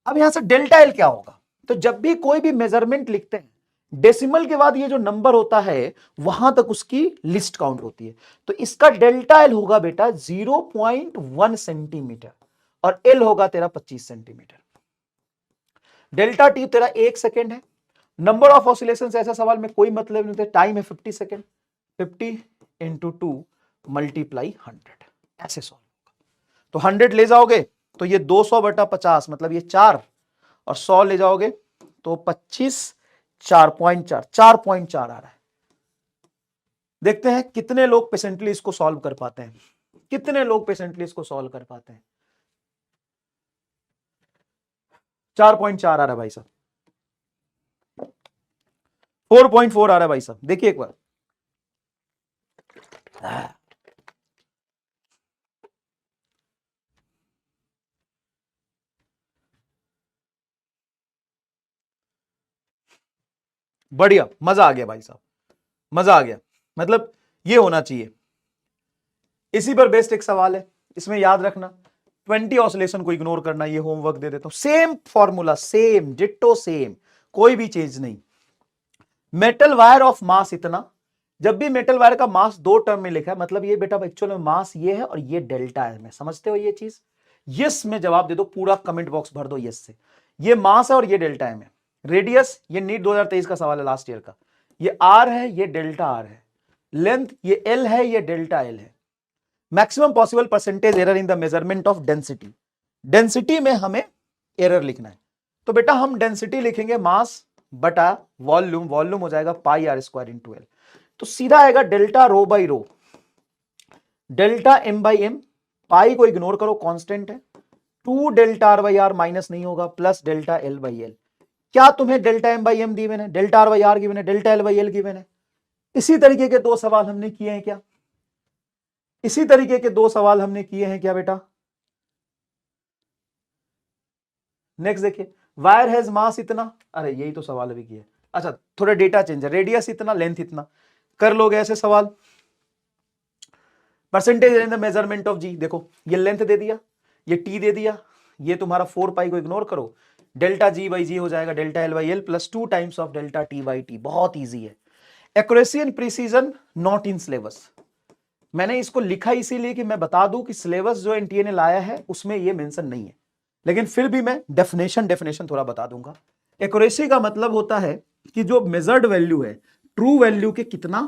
अब यहां से डेल्टा एल क्या होगा? तो जब भी कोई भी मेजरमेंट लिखते हैं, डेसिमल के बाद ये जो नंबर होता है वहां तक उसकी लिस्ट काउंट होती है। तो इसका डेल्टा एल होगा बेटा 0.1 सेंटीमीटर और एल होगा तेरा 25 सेंटीमीटर। डेल्टा टी तेरा 1 सेकेंड है। नंबर ऑफ ऑसिलेशन ऐसा सवाल में कोई मतलब नहीं होता, टाइम है 50 सेकेंड, 50 इंटू 2 मल्टीप्लाई 100, ऐसे सॉल्व होगा। तो 100 ले जाओगे तो ये 200 बटा 50 मतलब ये 4, और 100 ले जाओगे तो 25 4.4 4.4 आ रहा है। देखते हैं कितने लोग पेशेंटली इसको सॉल्व कर पाते हैं, कितने लोग पेशेंटली इसको सॉल्व कर पाते हैं। 4.4 आ रहा है भाई साहब, 4.4 आ रहा है भाई साहब, देखिए एक बार। बढ़िया, मजा आ गया भाई साहब, मजा आ गया। मतलब ये होना चाहिए। इसी पर बेस्ड एक सवाल है, इसमें याद रखना 20 ऑसिलेशन को इग्नोर करना। ये होमवर्क दे देता हूं, same formula, same ditto same, कोई भी चेंज नहीं। मेटल वायर ऑफ मास इतना, जब भी मेटल वायर का मास 2 टर्म में लिखा है मतलब ये बेटा एक्चुअल में मास ये है और ये डेल्टा है में, समझते हो ये चीज? यस में जवाब दे दो, पूरा कमेंट बॉक्स भर दो यस से। ये मास है और ये डेल्टा है में। रेडियस ये नीट 2023 का सवाल है, लास्ट ईयर का। ये आर है, ये डेल्टा आर है। लेंथ ये एल है, ये डेल्टा एल है। Maximum possible percentage error in the measurement of density. Density में हमें एरर लिखना है, तो बेटा हम डेंसिटी लिखेंगे मास बटा वॉल्यूम, वॉल्यूम हो जाएगा pi R square into L. तो सीधा आएगा delta rho by rho, delta M by M, pi को इग्नोर करो कांस्टेंट है, 2 delta R by R minus नहीं होगा, plus delta L by L. क्या तुम्हें delta M by M given है, delta R by R given है, delta L by L given है। इसी तरीके के दो सवाल हमने किए हैं क्या, इसी तरीके के दो सवाल हमने किए हैं क्या बेटा। नेक्स्ट देखिए, वायर हैज मास इतना, अरे यही तो सवाल अभी किया। अच्छा थोड़ा डेटा चेंज है, रेडियस इतना, लेंथ इतना, कर लोगे ऐसे सवाल। Percentage in the measurement of G, देखो ये लेंथ दे दिया, ये टी दे दिया, ये तुम्हारा 4 पाई को इग्नोर करो, डेल्टा जी बाई जी हो जाएगा delta L by l plus 2 times of delta t by T. बहुत इजी है। Accuracy and precision not in syllabus. मैंने इसको लिखा इसीलिए कि मैं बता दूं कि सिलेबस जो एनटीए ने लाया है उसमें ये मेंशन नहीं है, लेकिन फिर भी मैं डेफिनेशन थोड़ा बता दूंगा। एक्यूरेसी का मतलब होता है कि जो मेजर्ड वैल्यू है ट्रू वैल्यू के कितना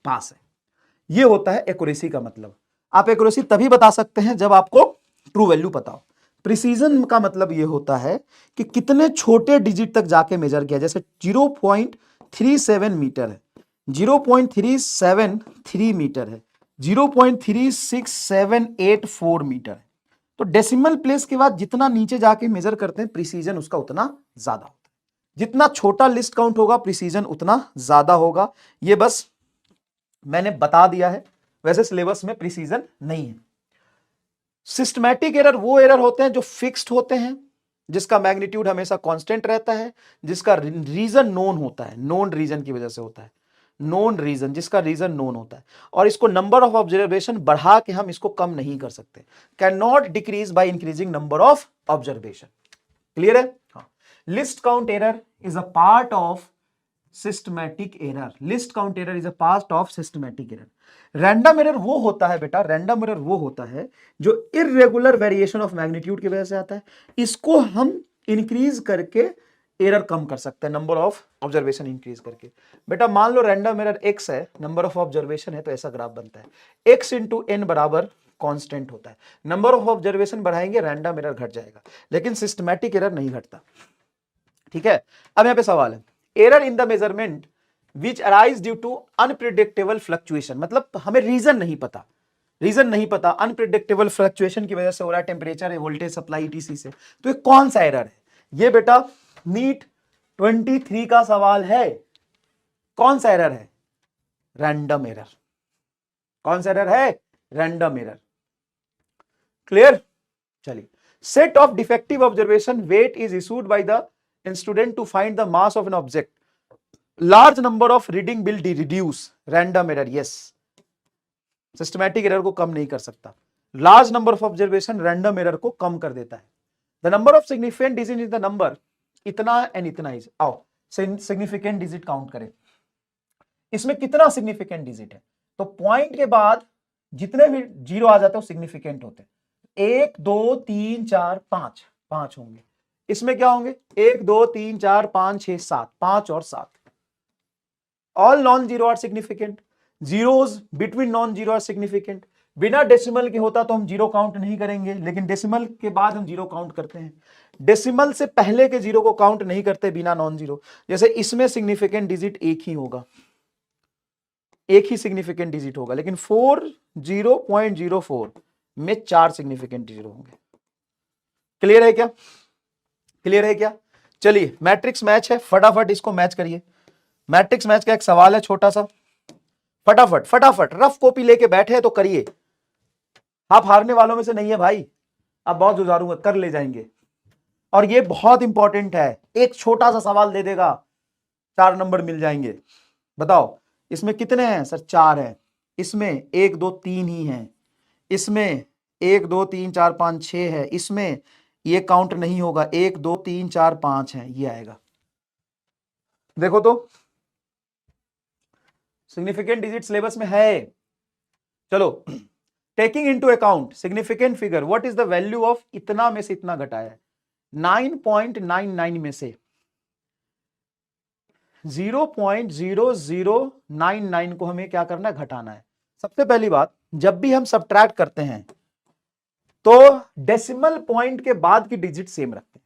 पास है, ये होता है एक्यूरेसी का मतलब। आप एक्यूरेसी तभी बता सकते हैं जब आपको ट्रू वैल्यू पता हो। प्रिसीजन का मतलब ये होता है कि कितने छोटे डिजिट तक जाके मेजर किया, जैसे 0.37 मीटर है, 0.373 मीटर है, 0.36784 मीटर है। तो डेसिमल प्लेस के बाद जितना नीचे जाके मेजर करते हैं प्रिसीजन उसका उतना ज्यादा होता है। जितना छोटा लिस्ट काउंट होगा प्रिसीजन उतना ज्यादा होगा। ये बस मैंने बता दिया है, वैसे सिलेबस में प्रिसीजन नहीं है। सिस्टमैटिक एरर वो एरर होते हैं जो फिक्स्ड होते हैं, जिसका मैग्नीट्यूड हमेशा कांस्टेंट रहता है, जिसका रीजन नोन होता है, नोन रीजन की वजह से होता है, नोन रीजन, जिसका रीजन नोन होता है। और इसको नंबर ऑफ ऑब्जर्वेशन बढ़ा के हम इसको कम नहीं कर सकते, can not decrease by increasing number of observation. Clear है? हाँ। List count error is a part of systematic error, list count error is a part of systematic error. Random error वो होता है बेटा, रैंडम एरर वो होता है जो इररेगुलर वेरिएशन ऑफ मैग्नीट्यूड की वजह से आता है। इसको हम इंक्रीज करके एरर कम कर सकते हैं, नंबर ऑफ ऑब्जर्वेशन इंक्रीज करके। बेटा मान लो रैंडम एरर x है, नंबर ऑफ ऑब्जर्वेशन है, तो ऐसा ग्राफ बनता है, x इंटू एन बराबर कांस्टेंट होता है। नंबर ऑफ ऑब्जर्वेशन बढ़ाएंगे रैंडम एरर घट जाएगा, लेकिन सिस्टमैटिक एरर नहीं घटता। ठीक है, अब यहां पे सवाल है, error in the measurement which arise due to unpredictable fluctuation, मतलब हमें रीजन नहीं पता, रीजन नहीं पता, अनप्रिडिक्टेबल फ्लक्चुएशन की वजह से हो रहा है, टेम्परेचर है, वोल्टेज सप्लाई ईटीसी से। तो ये कौन सा एरर है? ये बेटा नीट 23 का सवाल है। कौन सा एरर है? Random error. कौन सा एरर है? Random error. क्लियर? चलिए, set of defective observation weight is issued by the student to find the mass of an object, large number of reading will reduce random error. Yes, systematic error को कम नहीं कर सकता, large number of observation random error को कम कर देता है। The number of significant digit is the number, इतना एंड इतना इज। आओ सिग्निफिकेंट डिजिट काउंट करें, इसमें कितना सिग्निफिकेंट डिजिट है? तो पॉइंट के बाद जितने भी जीरो आ जाते हैं वो सिग्निफिकेंट होते हैं। 1 2 3 4 5, 5 होंगे। इसमें क्या होंगे? 1 2 3 4 5 6 7, 5 और 7। All non zero are significant, zeros between non zero are significant. बिना डेसिमल के होता तो हम जीरो काउंट नहीं करेंगे, लेकिन डेसिमल के बाद हम जीरो काउंट करते हैं। डेसिमल से पहले के जीरो को काउंट नहीं करते बिना नॉन जीरो। जैसे इसमें सिग्निफिकेंट डिजिट एक ही होगा, एक ही सिग्निफिकेंट डिजिट होगा, लेकिन 40.04 में 4 सिग्निफिकेंट डिजिट होंगे। क्लियर है क्या? क्लियर है क्या? चलिए मैट्रिक्स मैच है, फटाफट इसको मैच करिए। मैट्रिक्स मैच का एक सवाल है छोटा सा, फटाफट फटाफट रफ कॉपी लेके बैठे हैं तो करिए। आप हारने वालों में से नहीं है भाई, आप बहुत जुझारू कर ले जाएंगे। और ये बहुत इंपॉर्टेंट है, एक छोटा सा सवाल दे देगा 4 नंबर मिल जाएंगे। बताओ इसमें कितने हैं सर? 4 हैं। इसमें 1 2 3 ही हैं, इसमें 1 2 3 4 5 6 है, इसमें ये काउंट नहीं होगा, 1 2 3 4 5 है, ये आएगा। देखो तो सिग्निफिकेंट डिजिट सिलेबस में है। चलो, taking into account significant figure, what is the value of, इतना में से इतना घटाया है, 9.99 में से 0.0099 को हमें क्या करना है? घटाना है। सबसे पहली बात, जब भी हम सब्ट्रैक्ट करते हैं तो डेसिमल पॉइंट के बाद की डिजिट सेम रखते हैं,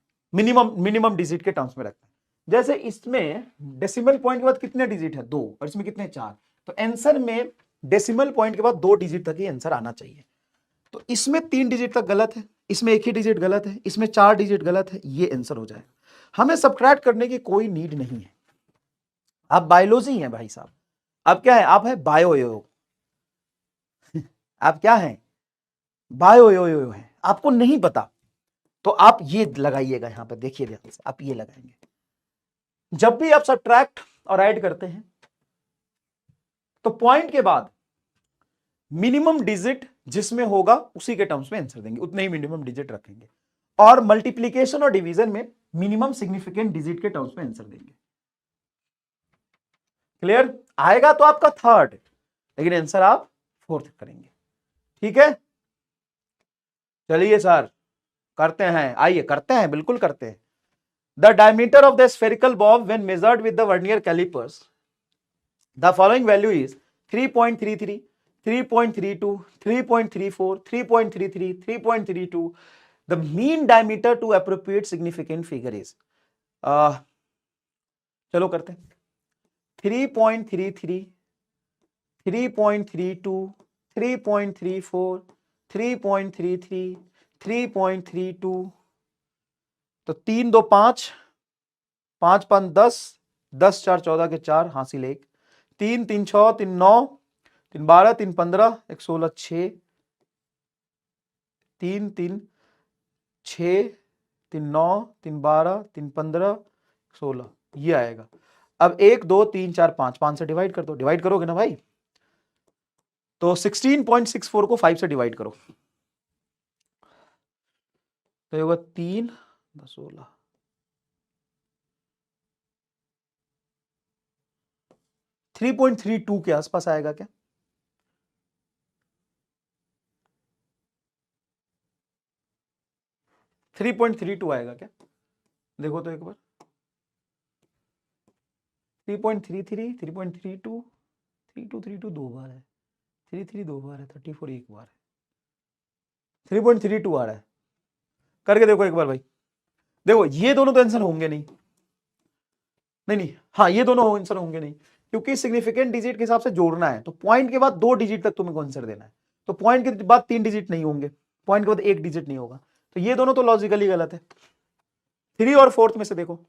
मिनिमम डिजिट के टर्म्स में रखते हैं। जैसे इसमें डेसिमल पॉइंट के बाद कितने डिजिट है 2 और इसमें कितने 4, तो आंसर में डेसिमल पॉइंट के बाद 2 डिजिट तक ही आंसर आना चाहिए। तो इसमें 3 डिजिट तक गलत है, इसमें 1 ही डिजिट गलत है, इसमें 4 डिजिट गलत है, ये आंसर हो जाएगा। हमें सब्ट्रैक्ट करने की कोई नीड नहीं है। आप बायोलॉजी हैं भाई साहब, आप क्या है, आप है बायो आप क्या हैं, बायो है, आपको नहीं पता तो आप ये लगाइएगा यहां पर, देखिए ध्यान से, आप ये लगाएंगे। जब भी आप सब्ट्रैक्ट और ऐड करते हैं तो पॉइंट के बाद मिनिमम डिजिट जिसमें होगा उसी के टर्म्स में आंसर देंगे, उतने ही मिनिमम डिजिट रखेंगे, और मल्टीप्लीकेशन और डिवीजन में मिनिमम सिग्निफिकेंट डिजिट के टर्म्स में आंसर देंगे। क्लियर? आएगा तो आपका थर्ड, लेकिन आंसर आप फोर्थ करेंगे। ठीक है, चलिए सर करते हैं, आइए करते हैं, बिल्कुल करते हैं। The diameter of the spherical bob when measured with the vernier callipers, the following value is 3.33, 3.32, 3.34, 3.33, 3.32. The mean diameter to appropriate significant figure is, चलो करते हैं, 3.33, 3.32, 3.34, 3.33, 3.32, तो 3 2 5, 5 5 10, 10 4 14 के 4, हासिल 1, 3 3 6 3 9, 3 12, 3 15, 1 16, 6, 3 3 6, 3 9, 3 12, 3 15, 16, ये आएगा। अब 1 2 3 4 5, 5 से डिवाइड कर दो, डिवाइड करोगे ना भाई, तो 16.64 को 5 से डिवाइड करो, तो ये होगा 3 16, 3.32 के आसपास आएगा क्या? थ्री 3.32 आएगा क्या? देखो तो एक बार, 3.33, 3.32, 3232 दो बार है, 33 दो बार है, 34 एक बार है, 3.32 आ रहा है। करके देखो एक बार भाई, देखो ये दोनों तो आंसर होंगे नहीं, नहीं, हाँ ये दोनों आंसर होंगे नहीं, क्योंकि सिग्निफिकेंट डिजिट के हिसाब से जोड़ना है, तो पॉइंट के बाद 2 डिजिट तक तुम्हें आंसर देना है, तो पॉइंट के बाद 3 डिजिट नहीं होंगे, पॉइंट के बाद 1 डिजिट नहीं होगा, तो ये दोनों तो लॉजिकली गलत है। 3 और 4 में से देखो,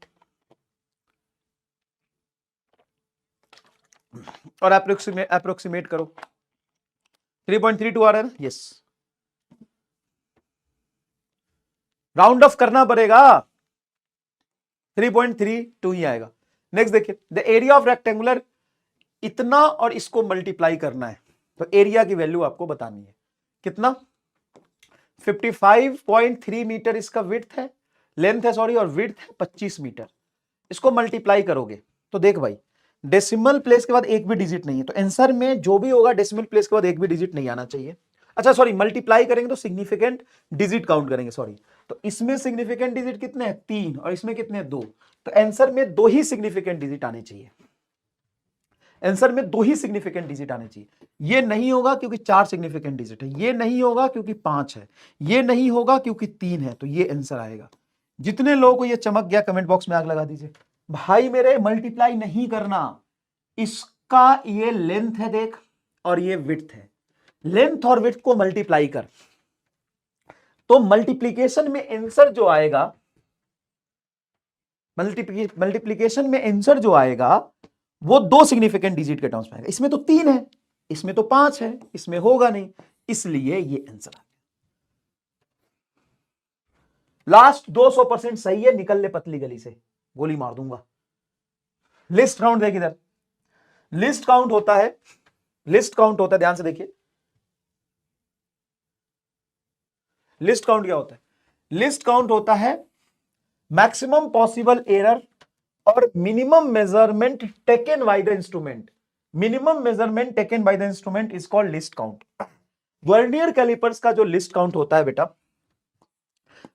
और अप्रोक्सीमेट करो, 3.32 आ रहा है ना, यस, राउंड ऑफ करना पड़ेगा, 3.32 ही आएगा। नेक्स्ट देखिए, द एरिया ऑफ रेक्टेंगुलर, इतना और इसको मल्टीप्लाई करना है, तो एरिया की वैल्यू आपको बतानी है, कितना, 55.3 मीटर इसका विड्थ है, लेंथ है सॉरी, और विड्थ है 25 मीटर, इसको मल्टीप्लाई करोगे तो देख भाई, डेसिमल प्लेस के बाद एक भी डिजिट नहीं है, तो आंसर में जो भी होगा डेसिमल प्लेस के बाद एक भी डिजिट नहीं आना चाहिए। अच्छा सॉरी, मल्टीप्लाई करेंगे तो सिग्निफिकेंट डिजिट काउंट करेंगे, सॉरी, तो इसमें सिग्निफिकेंट डिजिट कितने हैं 3, और इसमें कितने हैं 2, तो आंसर में 2 ही सिग्निफिकेंट डिजिट आने चाहिए, आंसर में 2 ही सिग्निफिकेंट डिजिट आने चाहिए। ये नहीं होगा क्योंकि 4 सिग्निफिकेंट डिजिट है, ये नहीं होगा क्योंकि 5 है, ये नहीं होगा क्योंकि 3 है, तो ये आंसर आएगा। जितने लोगों को ये चमक गया कमेंट बॉक्स में आग लगा दीजिए, भाई मेरे मल्टीप्लाई नहीं करना, इसका ये लेंथ है देख, और ये विड्थ है, लेंथ और विड्थ को मल्टीप्लाई कर, तो मल्टीप्लीकेशन में आंसर जो आएगा, मल्टीप्लीकेशन में आंसर जो आएगा वो 2 सिग्निफिकेंट डिजिट के टर्म्स में आएगा, इसमें तो 3 है, इसमें तो 5 है, इसमें होगा नहीं, इसलिए ये आंसर आ गया। लास्ट 200% सही है, निकल ले पतली गली से, गोली मार दूंगा। लिस्ट काउंट देख इधर, लिस्ट काउंट होता है, लिस्ट काउंट होता है, ध्यान से देखिए, लिस्ट काउंट क्या होता है, लिस्ट काउंट होता है मैक्सिमम पॉसिबल एरर और minimum measurement taken by the instrument, minimum measurement taken by the instrument is called least count. Vernier callipers का जो लिस्ट काउंट होता है बेटा,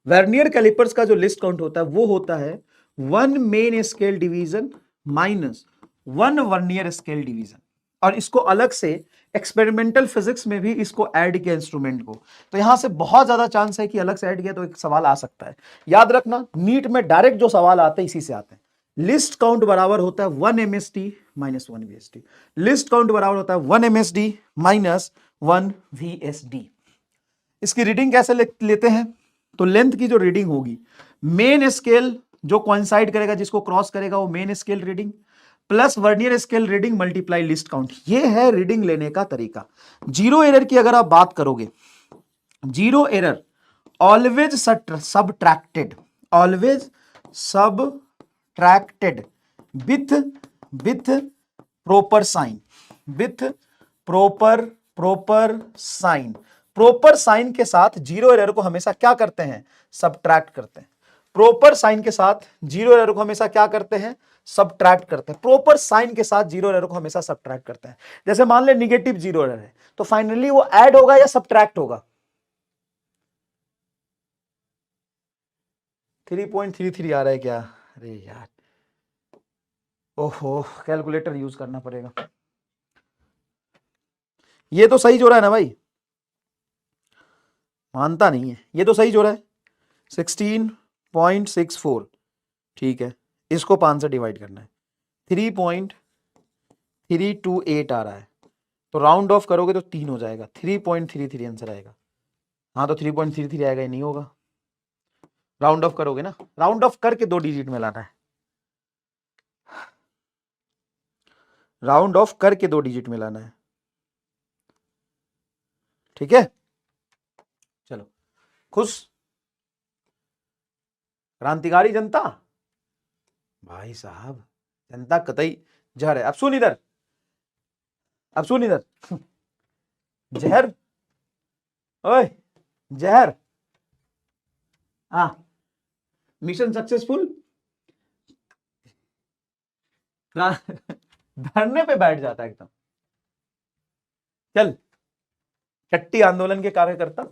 वर्नियर कैलिपर्स का जो लिस्ट काउंट होता है वो होता है 1 main scale division minus 1 vernier scale division, और इसको अलग से एक्सपेरिमेंटल फिजिक्स में भी इसको ऐड किया इंस्ट्रूमेंट को, तो यहां से बहुत ज्यादा चांस है कि अलग से ऐड किया तो एक सवाल आ सकता है। याद रखना, नीट में डायरेक्ट जो सवाल आते हैं इसी से आते हैं, लिस्ट काउंट बराबर होता है 1 MSD minus 1 VSD। List count बराबर होता है 1 MSD माइनस 1 VSD। इसकी रीडिंग कैसे लेते हैं? तो लेंथ की जो रीडिंग होगी, मेन स्केल जो कोइंसाइड करेगा, जिसको क्रॉस करेगा, वो main scale reading plus vernier scale reading multiply list count. ये है रीडिंग लेने का तरीका। जीरो एरर की अगर आप बात करोगे, zero error always subtracted, always subtracted with proper sign, with proper sign. Proper sign के साथ जीरो एरर को हमेशा क्या करते हैं? सबट्रैक्ट करते हैं। प्रॉपर साइन के साथ जीरो एरर को हमेशा क्या करते हैं? सबट्रैक्ट करते हैं। प्रॉपर साइन के साथ जीरो एरर को हमेशा सबट्रैक्ट करते हैं। जैसे मान ले निगेटिव जीरो एरर है, तो फाइनली वो ऐड होगा या सबट्रैक्ट होगा? 3.33 आ रहा है क्या? अरे यार, ओहो, कैलकुलेटर यूज करना पड़ेगा। ये तो सही जो रहा है ना भाई, मानता नहीं है। ये तो सही जो रहा है 16.64, ठीक है। इसको 5 से डिवाइड करना है, 3.328 आ रहा है, तो राउंड ऑफ करोगे तो 3 हो जाएगा, 3.33 आंसर आएगा। हाँ तो 3.33 आएगा, ही नहीं होगा। राउंड ऑफ करोगे ना, राउंड ऑफ करके 2 डिजिट में लाना है, राउंड ऑफ करके 2 डिजिट में लाना है, ठीक है। चलो, खुश? क्रांतिकारी जनता भाई साहब, जनता कतई जहर है। अब सुन इधर, अब सुन इधर जहर, ओए जहर, हाँ, मिशन सक्सेसफुल। धरने पे बैठ जाता है एकदम। चल, टट्टी आंदोलन के कार्यकर्ता,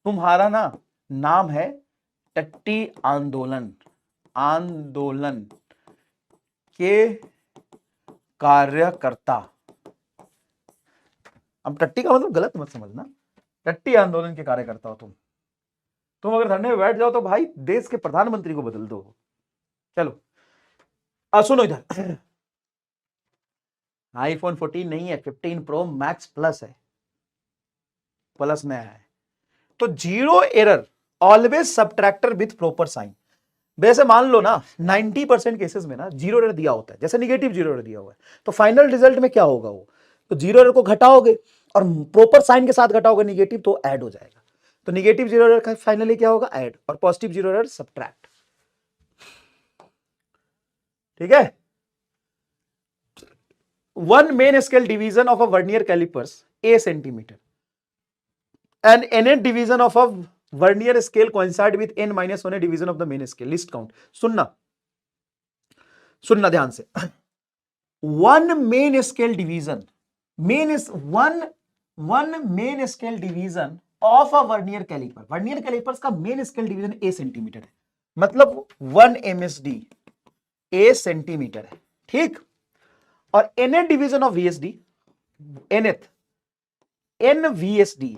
तुम्हारा ना नाम है टट्टी आंदोलन, आंदोलन के कार्यकर्ता। अब टट्टी का मतलब गलत मत समझना, टट्टी आंदोलन के कार्यकर्ता हो तुम अगर धरने में बैठ जाओ तो भाई देश के प्रधानमंत्री को बदल दो। चलो, सुनो इधर, आईफोन 14 नहीं है, 15 प्रो मैक्स प्लस है, प्लस में है। तो zero error always subtracted with proper sign. वैसे मान लो ना 90% केसेस में ना जीरो एरर दिया होता है, जैसे निगेटिव जीरो एरर दिया हुआ है, तो फाइनल रिजल्ट में क्या होगा? वो तो जीरो एरर को घटाओगे और प्रॉपर साइन के साथ घटाओगे निगेटिव, तो ऐड हो जाएगा। तो निगेटिव जीरो एरर का फाइनली क्या होगा? ऐड, और पॉजिटिव जीरो एरर सबट्रैक्ट, ठीक है। One main scale division of a vernier callipers a centimeter and nth division of a vernier scale coincide with n minus 1 division of the main scale. List count. सुनना सुनना ध्यान से। One main scale division, one main scale division of a vernier calliper. Vernier callipers का main scale division a centimetre है, मतलब 1 MSD a centimetre है, ठीक। और nth division of VSD, nth n VSD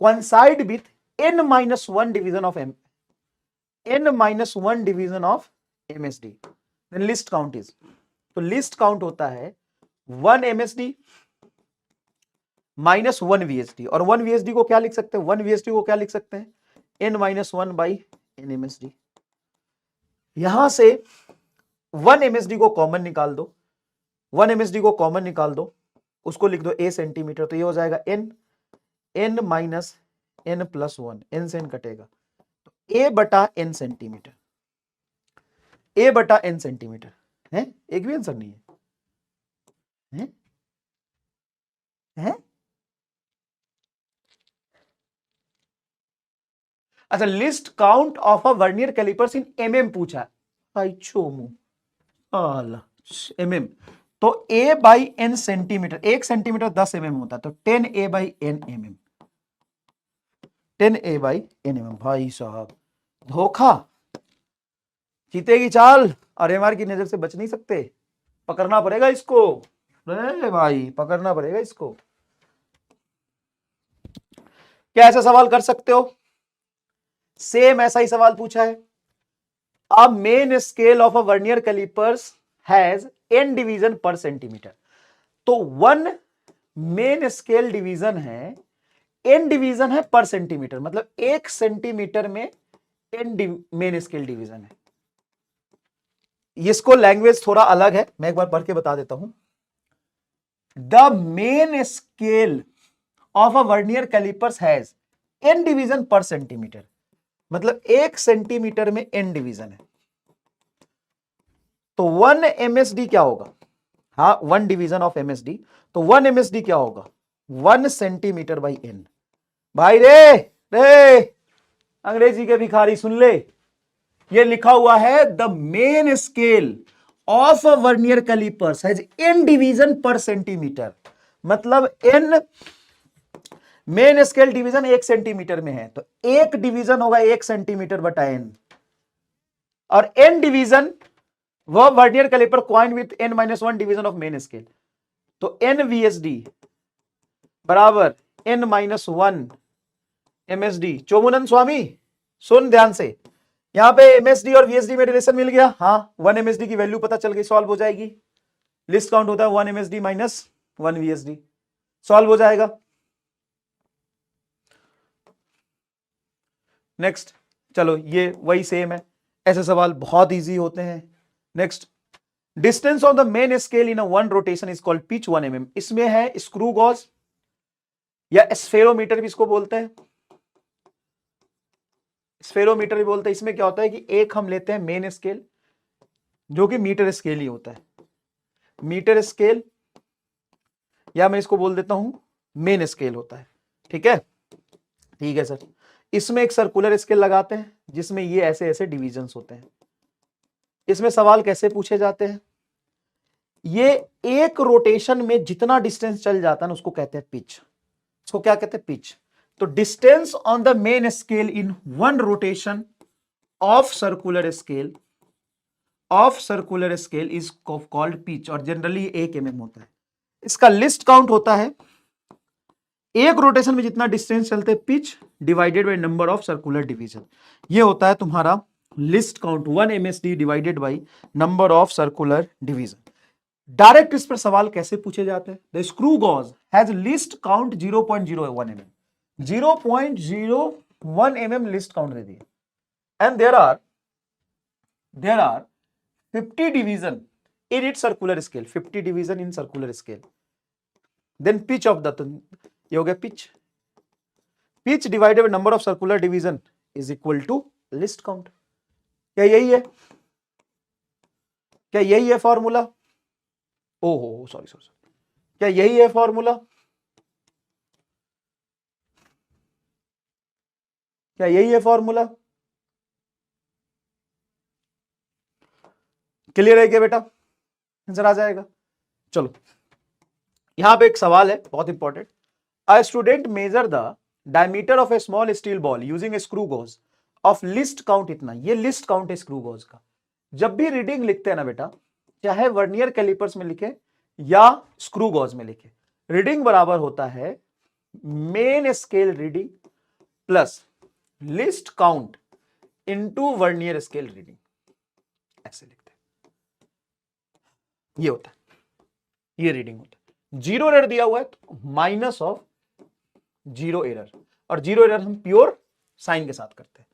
coincide with n minus 1 division of n minus 1 division of MSD. then list count is, तो list count होता है 1 MSD minus 1 VSD, और 1 VSD को क्या लिख सकते हैं? 1 VSD को क्या लिख सकते हैं? n minus 1 by n MSD। यहां से 1 MSD को कॉमन निकाल दो, 1 MSD को कॉमन निकाल दो, उसको लिख दो a सेंटीमीटर, तो ये हो जाएगा n minus n plus 1, n से n कटेगा, तो a बटा n सेंटीमीटर, a बटा n सेंटीमीटर है। एक भी आंसर नहीं है, है? अच्छा, least count of a vernier callipers in mm पूछा है भाई, चोमू mm, तो a by n centimetre, 1 centimetre 10 mm होता है, तो 10a by n mm, 10a by n mm। भाई साहब, धोखा, जीतेगी चाल, और एमआर की नजर से बच नहीं सकते, पकड़ना पड़ेगा इसको, अरे भाई पकड़ना पड़ेगा इसको। क्या ऐसा सवाल कर सकते हो? सेम ऐसा ही सवाल पूछा है, a main scale of a vernier callipers has n division per centimetre. तो 1 मेन स्केल डिवीजन है, n डिवीजन है पर सेंटीमीटर, मतलब 1 सेंटीमीटर में n मेन स्केल डिवीजन है। इसको लैंग्वेज थोड़ा अलग है, मैं एक बार पढ़ के बता देता हूं। The main scale of a vernier callipers has n division per centimetre, मतलब 1 सेंटीमीटर में n डिवीजन है। तो 1 MSD क्या होगा? हाँ, 1 डिवीजन ऑफ MSD, तो 1 MSD क्या होगा? 1 सेंटीमीटर बाई n। भाई रे रे अंग्रेजी के भिखारी सुन ले, ये लिखा हुआ है the main scale of a vernier callipers has n division per centimetre, मतलब n main scale division 1 centimetre में है, तो 1 डिवीजन होगा 1 सेंटीमीटर बटा n, और n डिवीजन वह vernier calliper coincide with n-1 division of main scale, तो n VSD बराबर n-1 MSD। चोमुनन स्वामी सुन ध्यान से, यहां पे MSD और VSD में रिलेशन मिल गया। हाँ, 1 MSD की वैल्यू पता चल गई, सॉल्व हो जाएगी। लिस्ट काउंट होता है 1 MSD माइनस 1 VSD, सॉल्व हो जाएगा। नेक्स्ट, चलो ये वही सेम है, ऐसे सवाल बहुत इजी होते हैं। Next, distance of the main scale in a one rotation is called pitch 1 mm। इसमें है स्क्रू गॉज या स्फेरोमीटर भी इसको बोलते हैं, स्फेरोमीटर भी बोलते हैं। इसमें क्या होता है कि एक हम लेते हैं मेन स्केल जो कि मीटर स्केल ही होता है, मीटर स्केल, या मैं इसको बोल देता हूं मेन स्केल होता है। ठीक है, ठीक है सर। इसमें एक सर्कुलर स्केल लगाते हैं जिसमें ये ऐसे ऐसे डिविजन्स होते हैं। इसमें सवाल कैसे पूछे जाते हैं, ये एक रोटेशन में जितना डिस्टेंस चल जाता है ना उसको कहते हैं पिच, इसको क्या कहते हैं? पिच। तो distance on the main scale in one rotation of circular scale is called pitch, और जनरली 1 mm होता है। इसका लिस्ट काउंट होता है, एक रोटेशन में जितना डिस्टेंस चलते हैं pitch divided by number of circular division, ये होता है तुम्हारा least count 1 MSD divided by number of circular division. Direct इस पर सवाल कैसे पूछे जाते हैं? The screw gauge has least count 0.01 mm, 0.01 mm least count दे दिए, and there are 50 division in it circular scale, 50 division in circular scale. Then pitch of the, ये हो गया pitch, pitch divided by number of circular division is equal to least count. क्या यही है? क्या यही है फॉर्मूला? ओहो सॉरी, क्या यही है फॉर्मूला? क्या यही है फॉर्मूला? क्लियर है क्या बेटा? आंसर आ जाएगा। चलो, यहां पे एक सवाल है बहुत important. A student measure the diameter of a small steel ball using a screw gauge of least count इतना, ये लिस्ट काउंट है स्क्रू गॉज का। जब भी रीडिंग लिखते हैं ना बेटा, चाहे वर्नियर कैलिपर्स में लिखे या स्क्रू गॉज में लिखे, रीडिंग बराबर होता है main scale reading plus least count into vernier scale reading, ऐसे लिखते हैं। ये होता है, ये रीडिंग होता है। जीरो एरर दिया हुआ है तो माइनस ऑफ जीरो एरर, और जीरो एरर हम प्योर साइन के साथ करते हैं।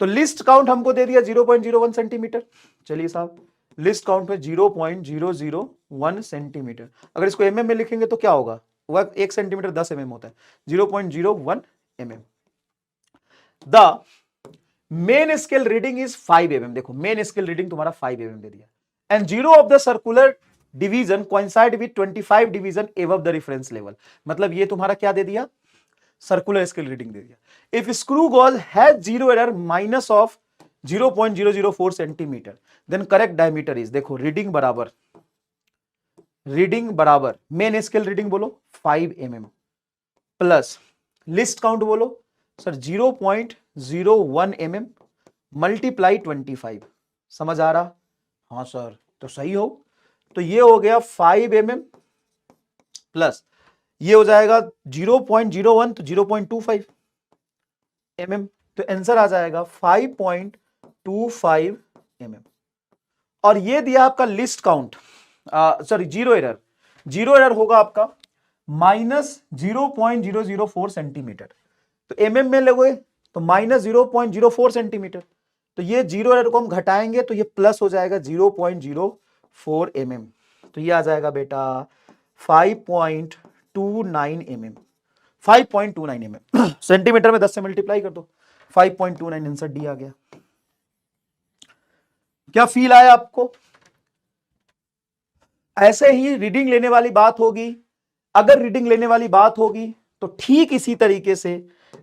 तो लिस्ट काउंट हमको दे दिया 0.01 सेंटीमीटर। चलिए साहब, लिस्ट काउंट में 0.001 सेंटीमीटर, अगर इसको mm में लिखेंगे तो क्या होगा? वह 1 सेंटीमीटर 10 mm होता है, 0.01 mm। The main scale reading is 5 mm। देखो मेन स्केल रीडिंग तुम्हारा 5 mm दे दिया, and zero of the circular division coincide with 25 division above the reference level, मतलब ये तुम्हारा क्या दे दिया? सर्कुलर स्केल रीडिंग दे दिया। If screw gauge has zero error minus of 0.004 centimetre, then correct diameter is, देखो रीडिंग बराबर मेन स्केल रीडिंग बोलो 5 mm प्लस लिस्ट काउंट बोलो सर 0.01 mm मल्टीप्लाई 25। समझ आ रहा? हाँ सर, तो सही हो। तो ये हो गया 5 mm प्लस ये हो जाएगा 0.01, तो 0.25 mm, तो आंसर आ जाएगा 5.25 mm, और ये दिया आपका list count, sorry zero error होगा आपका -0.004 सेंटीमीटर। तो mm में लोगे तो -0.04 सेंटीमीटर, तो ये जीरो एरर को हम घटाएंगे तो ये प्लस हो जाएगा 0.04 mm, तो ये आ जाएगा बेटा 5.29 mm, 5.29 mm। सेंटीमीटर में 10 से मल्टीप्लाई कर दो, 5.29 आंसर डी आ गया। क्या फील आया आपको? ऐसे ही रीडिंग लेने वाली बात होगी, अगर रीडिंग लेने वाली बात होगी तो ठीक इसी तरीके से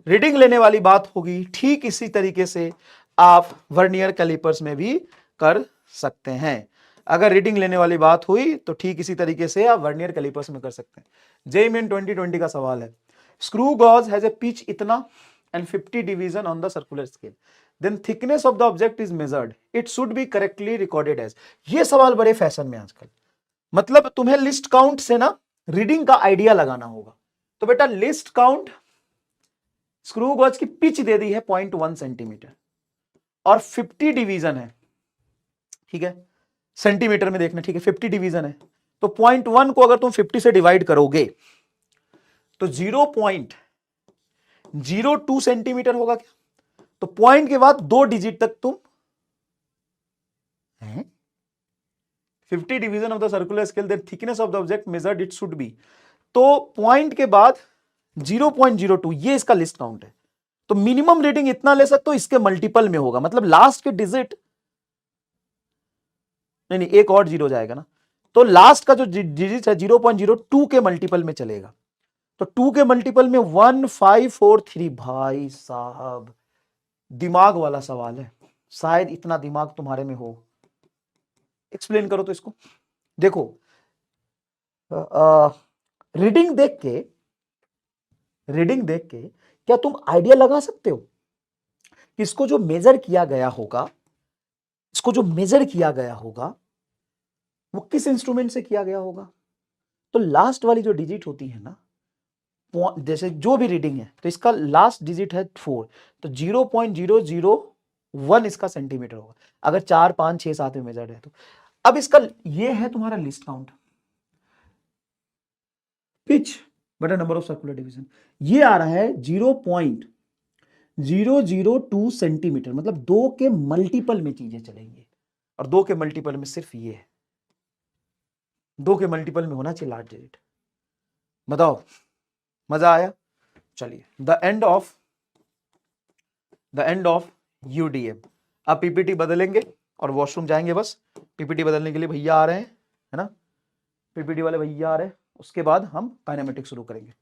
रीडिंग लेने वाली बात होगी, ठीक इसी तरीके से आप वर्नियर कैलिपर्स में भी कर सकते हैं। अगर रीडिंग लेने वाली बात हुई तो ठीक इसी तरीके से आप वर्नियर कैलिपर्स में कर सकते हैं। जेईई मेन 2020 का सवाल है, screw gauge has a pitch इतना and 50 division on the circular scale, then thickness of the object is measured, it should be correctly recorded as. ये सवाल बड़े फैशन में आजकल, मतलब तुम्हें लिस्ट काउंट से ना रीडिंग का आइडिया लगाना होगा। तो बेटा लिस्ट काउंट, स्क्रू गॉज की पिच दे दी है 0.1 सेंटीमीटर और 50 डिवीजन है, ठीक है, सेंटीमीटर में देखना, ठीक है, 50 डिवीजन है, तो 0.1 को अगर तुम 50 से डिवाइड करोगे तो 0.02 सेंटीमीटर होगा क्या? तो पॉइंट के बाद 2 डिजिट तक तुम 50 division of the circular scale, then thickness of the object measured it should be, तो पॉइंट के बाद 0.02, ये इसका लिस्ट काउंट है। तो मिनिमम रीडिंग इतना ले सकते हो, इसके मल्टीपल में होगा, मतलब लास्ट के डिजिट, नहीं एक और जीरो जाएगा ना, तो लास्ट का जो डिजिट है 0.02 के मल्टीपल में चलेगा, तो 2 के मल्टीपल में 1543। भाई साहब दिमाग वाला सवाल है, शायद इतना दिमाग तुम्हारे में हो। एक्सप्लेन करो तो इसको। देखो रीडिंग देख के क्या तुम आइडिया लगा सकते हो कि इसको जो मेजर किया गया होगा वो किस इंस्ट्रूमेंट से किया गया होगा? तो लास्ट वाली जो डिजिट होती है ना, जैसे जो भी रीडिंग है तो इसका लास्ट डिजिट है 4, तो 0.001 इसका सेंटीमीटर होगा, अगर 4 5 6 7 में मेजर्ड है तो। अब इसका ये है तुम्हारा लिस्ट काउंट, पिच बटा नंबर ऑफ सर्कुलर डिवीजन, ये आ रहा है 0.002 सेंटीमीटर, मतलब 2 के मल्टीपल में चीजें चलेंगी, और 2 के मल्टीपल में सिर्फ ये है, 2 के मल्टीपल में होना चाहिए लास्ट डिजिट। बताओ मजा आया? चलिए द एंड ऑफ यूडीएम। अब पीपीटी बदलेंगे और वॉशरूम जाएंगे, बस पीपीटी बदलने के लिए भैया आ रहे हैं, है ना, पीपीटी वाले भैया आ रहे हैं, उसके बाद हम काइनेमेटिक्स शुरू करेंगे।